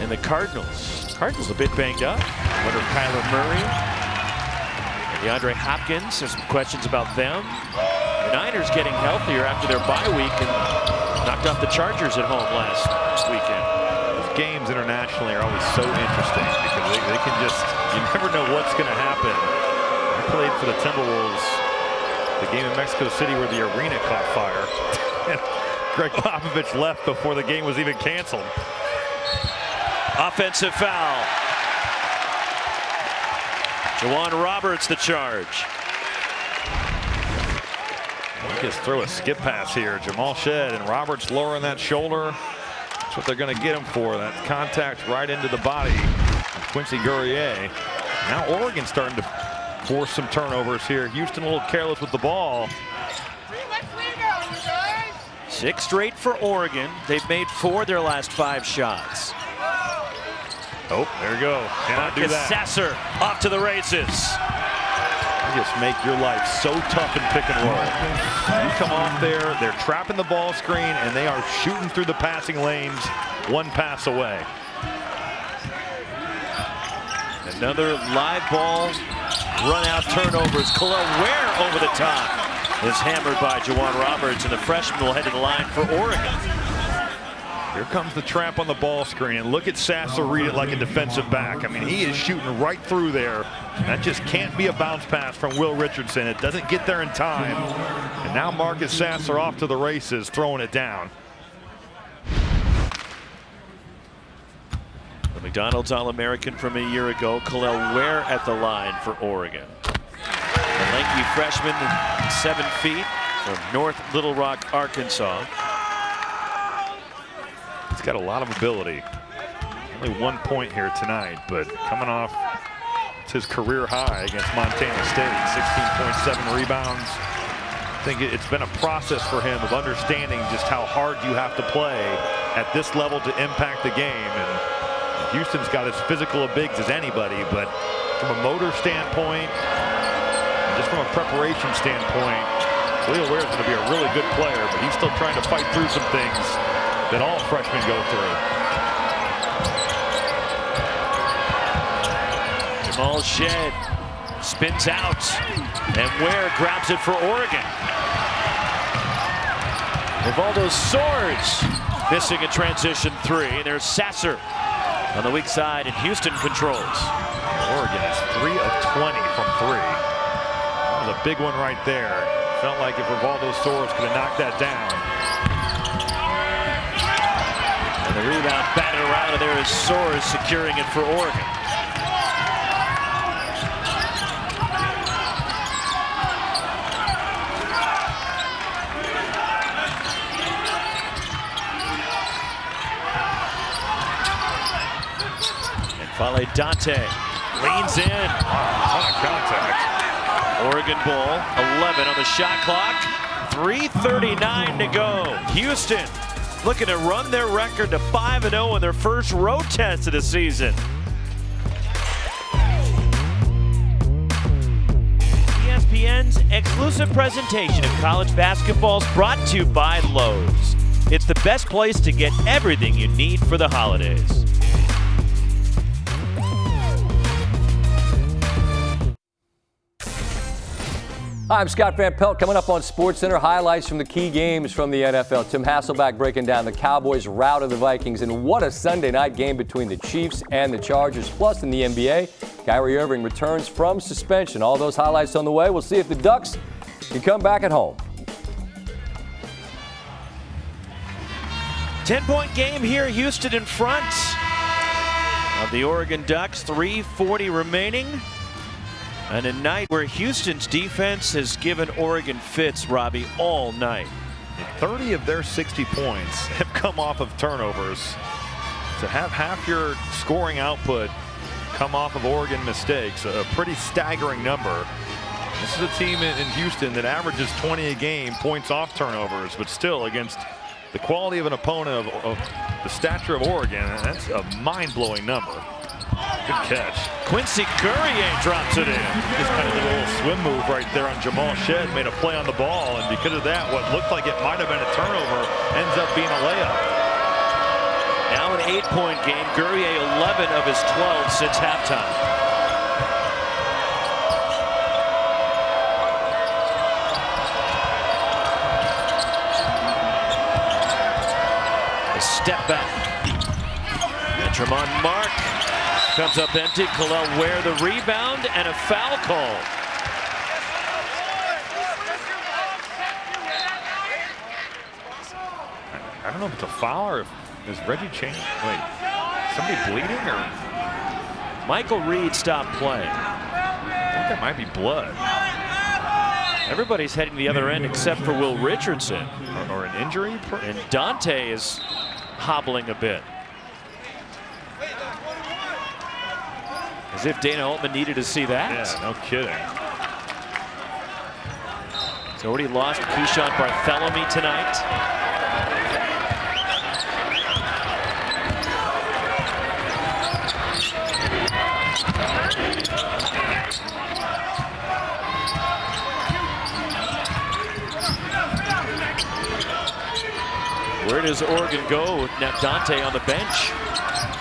Speaker 1: and the Cardinals. Cardinals a bit banged up. Wonder if Kyler Murray and DeAndre Hopkins, there's some questions about them. The Niners getting healthier after their bye week and knocked off the Chargers at home last weekend.
Speaker 3: Those games internationally are always so interesting because they can just, you never know what's going to happen. I played for the Timberwolves, the game in Mexico City where the arena caught fire. And Greg Popovich left before the game was even canceled.
Speaker 1: Offensive foul. Juwan Roberts the charge.
Speaker 3: Just throw a skip pass here. Jamal Shead and Roberts lowering that shoulder. That's what they're going to get him for. That contact right into the body of Quincy Guerrier. Now Oregon starting to force some turnovers here. Houston a little careless with the ball.
Speaker 1: 6 straight for Oregon. They've made 4 of their last 5 shots.
Speaker 3: Oh, there you go. Cannot do that.
Speaker 1: Sasser off to the races.
Speaker 3: You just make your life so tough in pick and roll. You come off there, they're trapping the ball screen, and they are shooting through the passing lanes 1 pass away.
Speaker 1: Another live ball, run out turnovers. Khalil Ware over the top is hammered by Juwan Roberts, and the freshman will head to the line for Oregon.
Speaker 3: Here comes the trap on the ball screen, and look at Sasser read it like a defensive back. I mean, he is shooting right through there. That just can't be a bounce pass from Will Richardson. It doesn't get there in time. And now Marcus Sasser off to the races, throwing it down.
Speaker 1: The McDonald's All-American from a year ago, Khalil Ware at the line for Oregon. A lanky freshman, 7 feet, from North Little Rock, Arkansas.
Speaker 3: He's got a lot of ability. Only 1 point here tonight, but coming off, it's his career high against Montana State. 16.7 rebounds. I think it's been a process for him of understanding just how hard you have to play at this level to impact the game. And Houston's got as physical a bigs as anybody, but from a motor standpoint, just from a preparation standpoint, Khalil Ware is going to be a really good player, but he's still trying to fight through some things that all freshmen go through.
Speaker 1: Jamal Shead spins out, and Ware grabs it for Oregon. Rivaldo Swords missing a transition 3, and there's Sasser on the weak side, and Houston controls.
Speaker 3: Oregon is 3 of 20 from 3. That was a big one right there. Felt like if Rivaldo Swords could have knocked that down.
Speaker 1: And the rebound batted around, and there is Swords securing it for Oregon. Fale Dante leans in.
Speaker 3: Ton of contact.
Speaker 1: Oregon ball, 11 on the shot clock. 3:39 to go. Houston looking to run their record to 5-0 in their first road test of the season. ESPN's exclusive presentation of college basketball is brought to you by Lowe's. It's the best place to get everything you need for the holidays.
Speaker 4: Hi, I'm Scott Van Pelt. Coming up on SportsCenter, highlights from the key games from the NFL. Tim Hasselback breaking down the Cowboys' rout of the Vikings, and what a Sunday night game between the Chiefs and the Chargers. Plus, in the NBA, Kyrie Irving returns from suspension. All those highlights on the way. We'll see if the Ducks can come back at home.
Speaker 1: 10-point game here, Houston in front of the Oregon Ducks, 3:40 remaining. And a night where Houston's defense has given Oregon fits, Robbie, all night.
Speaker 3: 30 of their 60 points have come off of turnovers. To have half your scoring output come off of Oregon mistakes, a pretty staggering number. This is a team in Houston that averages 20 a game, points off turnovers, but still against the quality of an opponent of the stature of Oregon, that's a mind-blowing number. Good catch.
Speaker 1: Quincy Guerrier drops it in.
Speaker 3: Just kind of did a little swim move right there on Jamal Shead, made a play on the ball, and because of that, what looked like it might have been a turnover ends up being a layup.
Speaker 1: Now an 8-point game. Guerrier 11 of his 12 since halftime. A step back. And Tremont Mark comes up empty. Khalil Ware the rebound, and a foul call.
Speaker 3: I don't know if it's a foul or if is Reggie changed. Wait, somebody bleeding or?
Speaker 1: Michael Reed stopped playing.
Speaker 3: I think that might be blood.
Speaker 1: Everybody's heading the other end except for Will Richardson.
Speaker 3: Or an injury?
Speaker 1: And Dante is hobbling a bit. As if Dana Altman needed to see that.
Speaker 3: Yeah, no kidding.
Speaker 1: He's already lost Keyshawn Bartholomew tonight. Where does Oregon go with now Dante on the bench?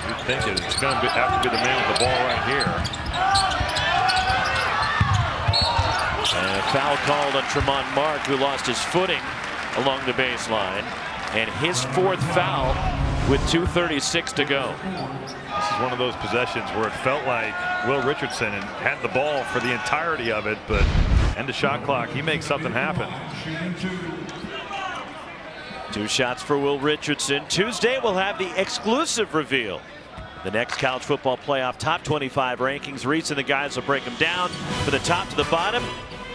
Speaker 3: You'd think it's going to have to be the man with the ball right here.
Speaker 1: And a foul called on Tremont Mark, who lost his footing along the baseline. And his 4th foul with 2:36 to go.
Speaker 3: This is one of those possessions where it felt like Will Richardson had the ball for the entirety of it, but end of shot clock, he makes something happen.
Speaker 1: 2 shots for Will Richardson. Tuesday we'll have the exclusive reveal. The next college football playoff top 25 rankings. Reese and the guys will break them down from the top to the bottom.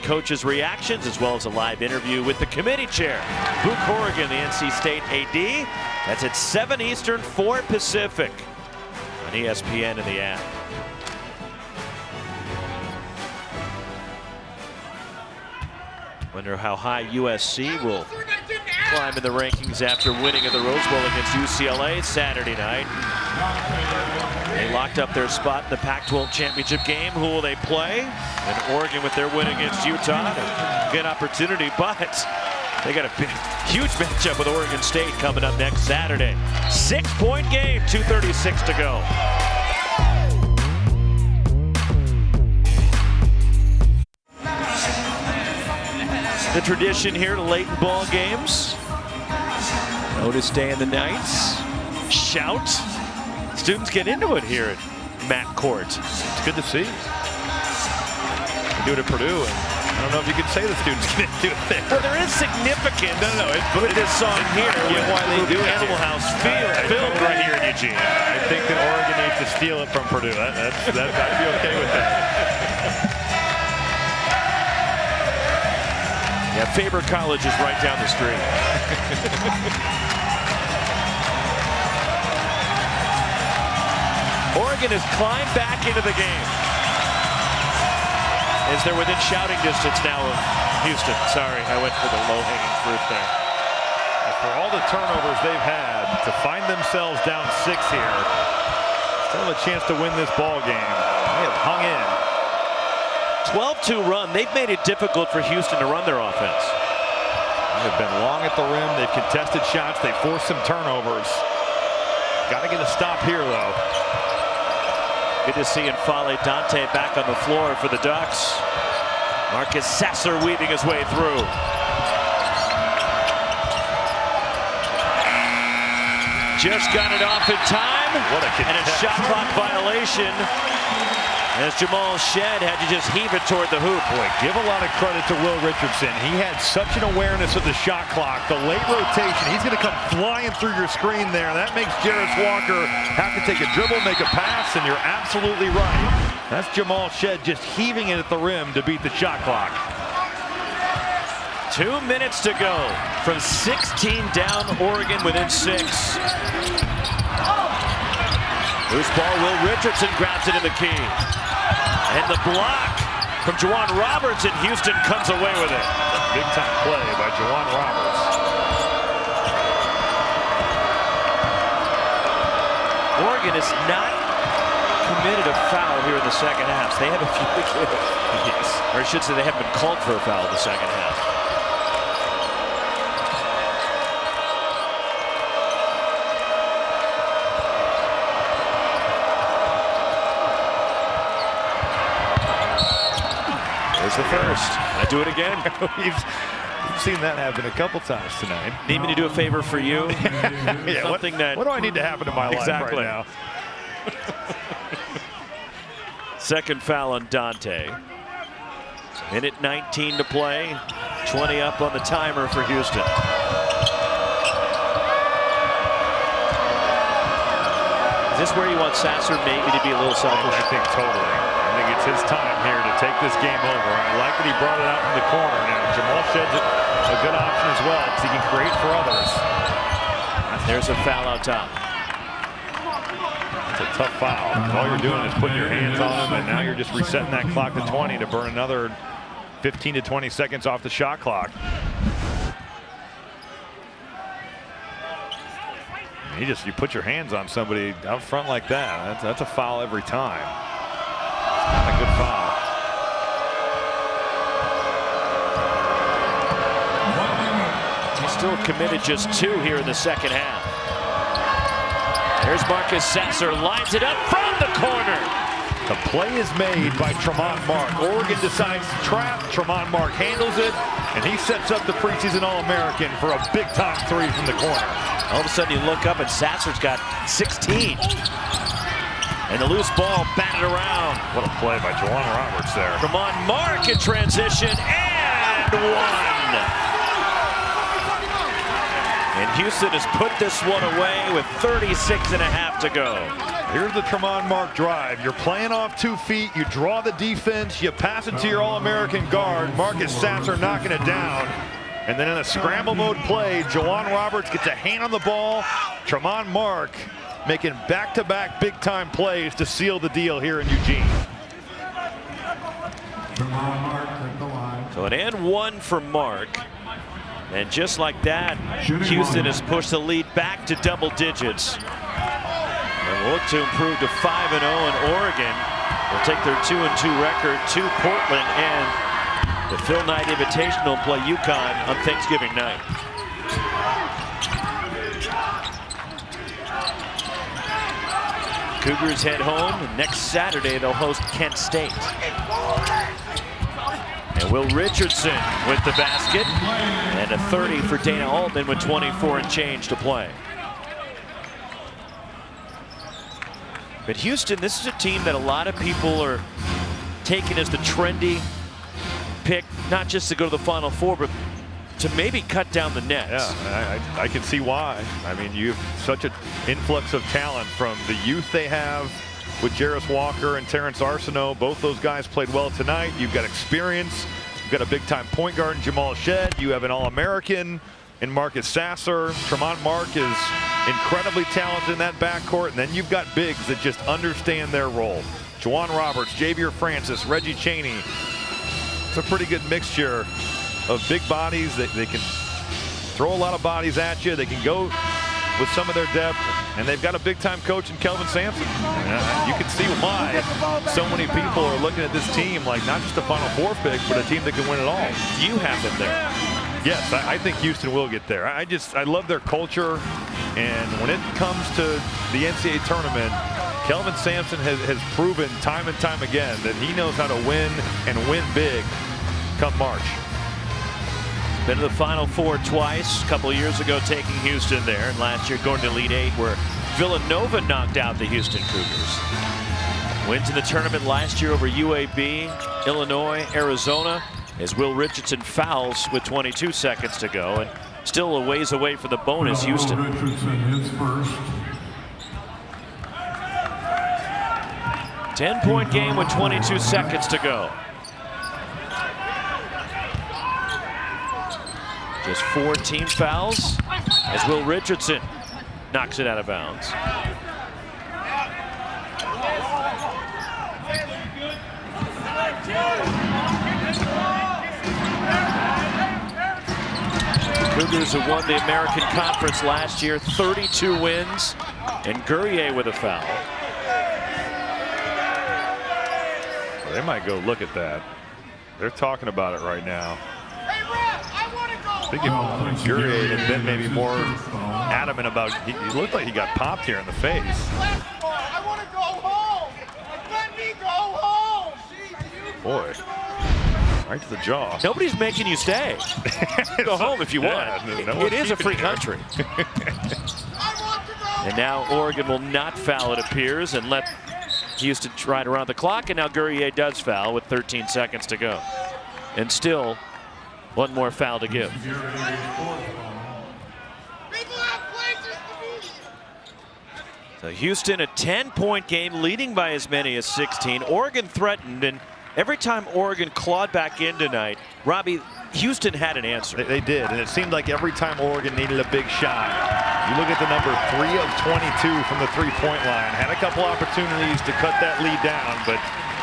Speaker 1: Coaches' reactions, as well as a live interview with the committee chair, Boo Corrigan, the NC State AD. That's at 7 Eastern, 4 Pacific on ESPN and the app. Wonder how high USC will climb in the rankings after winning at the Rose Bowl against UCLA Saturday night. They locked up their spot in the Pac-12 championship game. Who will they play? And Oregon with their win against Utah. Good opportunity, but they got a huge matchup with Oregon State coming up next Saturday. 6-point game, 2:36 to go. The tradition here to late in ball games. Notice Day and the Knights. Shout. Students get into it here at Matt Court.
Speaker 3: It's good to see. They do it at Purdue, and I don't know if you could say the students get into it there.
Speaker 1: Well, there is significance with this song here.
Speaker 3: With why they do it.
Speaker 1: Animal House filmed right here in Eugene.
Speaker 3: I think that Oregon needs to steal it from Purdue. I'd be okay with that.
Speaker 1: Yeah, Faber College is right down the street. Oregon has climbed back into the game. As they're within shouting distance now of Houston. Sorry, I went for the low-hanging fruit there.
Speaker 3: For all the turnovers they've had, to find themselves down 6 here, still have a chance to win this ball game. They have hung in.
Speaker 1: 12-2 run. They've made it difficult for Houston to run their offense.
Speaker 3: They've been long at the rim. They've contested shots. They forced some turnovers. Got to get a stop here, though.
Speaker 1: Good to see N'Faly Dante back on the floor for the Ducks. Marcus Sasser weaving his way through. Just got it off in time.
Speaker 3: What a
Speaker 1: and a shot clock violation. As Jamal Shead had to just heave it toward the hoop.
Speaker 3: Boy, give a lot of credit to Will Richardson. He had such an awareness of the shot clock. The late rotation, he's going to come flying through your screen there. That makes Jarris Walker have to take a dribble, make a pass, and you're absolutely right. That's Jamal Shead just heaving it at the rim to beat the shot clock.
Speaker 1: 2 minutes to go. From 16 down, Oregon within 6. Loose ball, Will Richardson grabs it in the key. And the block from Juwan Roberts, and Houston comes away with it.
Speaker 3: Big time play by Juwan Roberts.
Speaker 1: Oregon has not committed a foul here in the second half. They have a few to give. Yes. Or I should say they haven't been called for a foul in the second half. The first. I do it again.
Speaker 3: You've seen that happen a couple times tonight.
Speaker 1: Need me to do a favor for you?
Speaker 3: Yeah,
Speaker 1: Something
Speaker 3: what do I need to happen in my life right now?
Speaker 1: Second foul on Dante. Minute 19 to play. 20 up on the timer for Houston. Is this where you want Sasser maybe to be a little selfish?
Speaker 3: I think totally. I think it's his time here to take this game over. I like that he brought it out from the corner. Now, Jamal Shead's a good option as well because he can create for others.
Speaker 1: There's a foul out top.
Speaker 3: It's a tough foul. All you're doing is putting your hands on him, and now you're just resetting that clock to 20 to burn another 15 to 20 seconds off the shot clock. You put your hands on somebody out front like that. That's a foul every time. Not a good foul.
Speaker 1: He's still committed just 2 here in the second half. There's Marcus Sasser, lines it up from the corner.
Speaker 3: The play is made by Tramon Mark. Oregon decides to trap. Tramon Mark handles it, and he sets up the preseason All-American for a big-time three from the corner.
Speaker 1: All of a sudden you look up and Sasser's got 16. And the loose ball batted around.
Speaker 3: What a play by Juwan Roberts there.
Speaker 1: Tramon Mark in transition, and one. And Houston has put this one away with 36.5 to go.
Speaker 3: Here's the Tramon Mark drive. You're playing off 2 feet. You draw the defense. You pass it to your All-American guard. Marcus Sasser knocking it down. And then in a scramble mode play, Juwan Roberts gets a hand on the ball. Tramon Mark making back-to-back big-time plays to seal the deal here in Eugene.
Speaker 1: So an and one for Mark. And just like that, Houston has pushed the lead back to double digits. And will look to improve to 5-0 in Oregon. They'll take their 2-2 record to Portland and the Phil Knight Invitational and play UConn on Thanksgiving night. Cougars head home, and next Saturday they'll host Kent State. And Will Richardson with the basket, and a 30 for Dana Altman with 24 and change to play. But Houston, this is a team that a lot of people are taking as the trendy pick, not just to go to the Final Four, but to maybe cut down the nets.
Speaker 3: Yeah, I can see why. I mean, you have such an influx of talent from the youth they have with Jarris Walker and Terrence Arsenault. Both those guys played well tonight. You've got experience. You've got a big-time point guard in Jamal Shead. You have an All-American in Marcus Sasser. Tramon Mark is incredibly talented in that backcourt. And then you've got bigs that just understand their role. Juwan Roberts, Javier Francis, Reggie Chaney. It's a pretty good mixture of big bodies. They can throw a lot of bodies at you. They can go with some of their depth, and they've got a big-time coach in Kelvin Sampson. You can see why so many people are looking at this team like not just a Final Four pick, but a team that can win it all.
Speaker 1: You have them there.
Speaker 3: Yes, I think Houston will get there. I love their culture, and when it comes to the NCAA tournament, Kelvin Sampson has proven time and time again that he knows how to win and win big come March.
Speaker 1: Been to the Final Four twice, a couple of years ago taking Houston there, and last year going to Elite Eight where Villanova knocked out the Houston Cougars. Went to the tournament last year over UAB, Illinois, Arizona, as Will Richardson fouls with 22 seconds to go, and still a ways away from the bonus, Houston.
Speaker 6: Richardson is first.
Speaker 1: 10-point game with 22 seconds to go. Just 4 team fouls as Will Richardson knocks it out of bounds. Cougars have won the American Conference last year, 32 wins, and Guerrier with a foul.
Speaker 3: Well, they might go look at that. They're talking about it right now. I think if Guerrier had been maybe more adamant about, he looked like he got popped here in the face.
Speaker 5: I want to go home. Let me go home.
Speaker 3: Boy, right to the jaw.
Speaker 1: Nobody's making you stay. Go home if you want.
Speaker 3: No
Speaker 1: It is a free
Speaker 3: keeping you.
Speaker 1: country. And now Oregon will not foul, it appears, and let Houston try to run the clock. And now Guerrier does foul with 13 seconds to go. And still, one more foul to give. So Houston, a 10-point game, leading by as many as 16. Oregon threatened, and every time Oregon clawed back in tonight, Robbie, Houston had an answer.
Speaker 3: They did, and it seemed like every time Oregon needed a big shot. You look at the number 3 of 22 from the three-point line. Had a couple opportunities to cut that lead down, but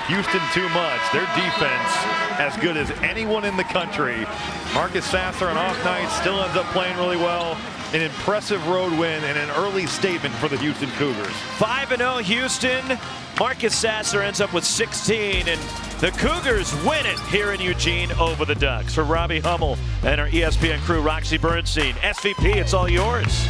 Speaker 3: Houston too much. Their defense as good as anyone in the country. Marcus Sasser on off nights still ends up playing really well. An impressive road win and an early statement for the Houston Cougars.
Speaker 1: 5-0 Houston. Marcus Sasser ends up with 16, and the Cougars win it here in Eugene over the Ducks. For Robbie Hummel and our ESPN crew, Roxy Bernstein, SVP, it's all yours.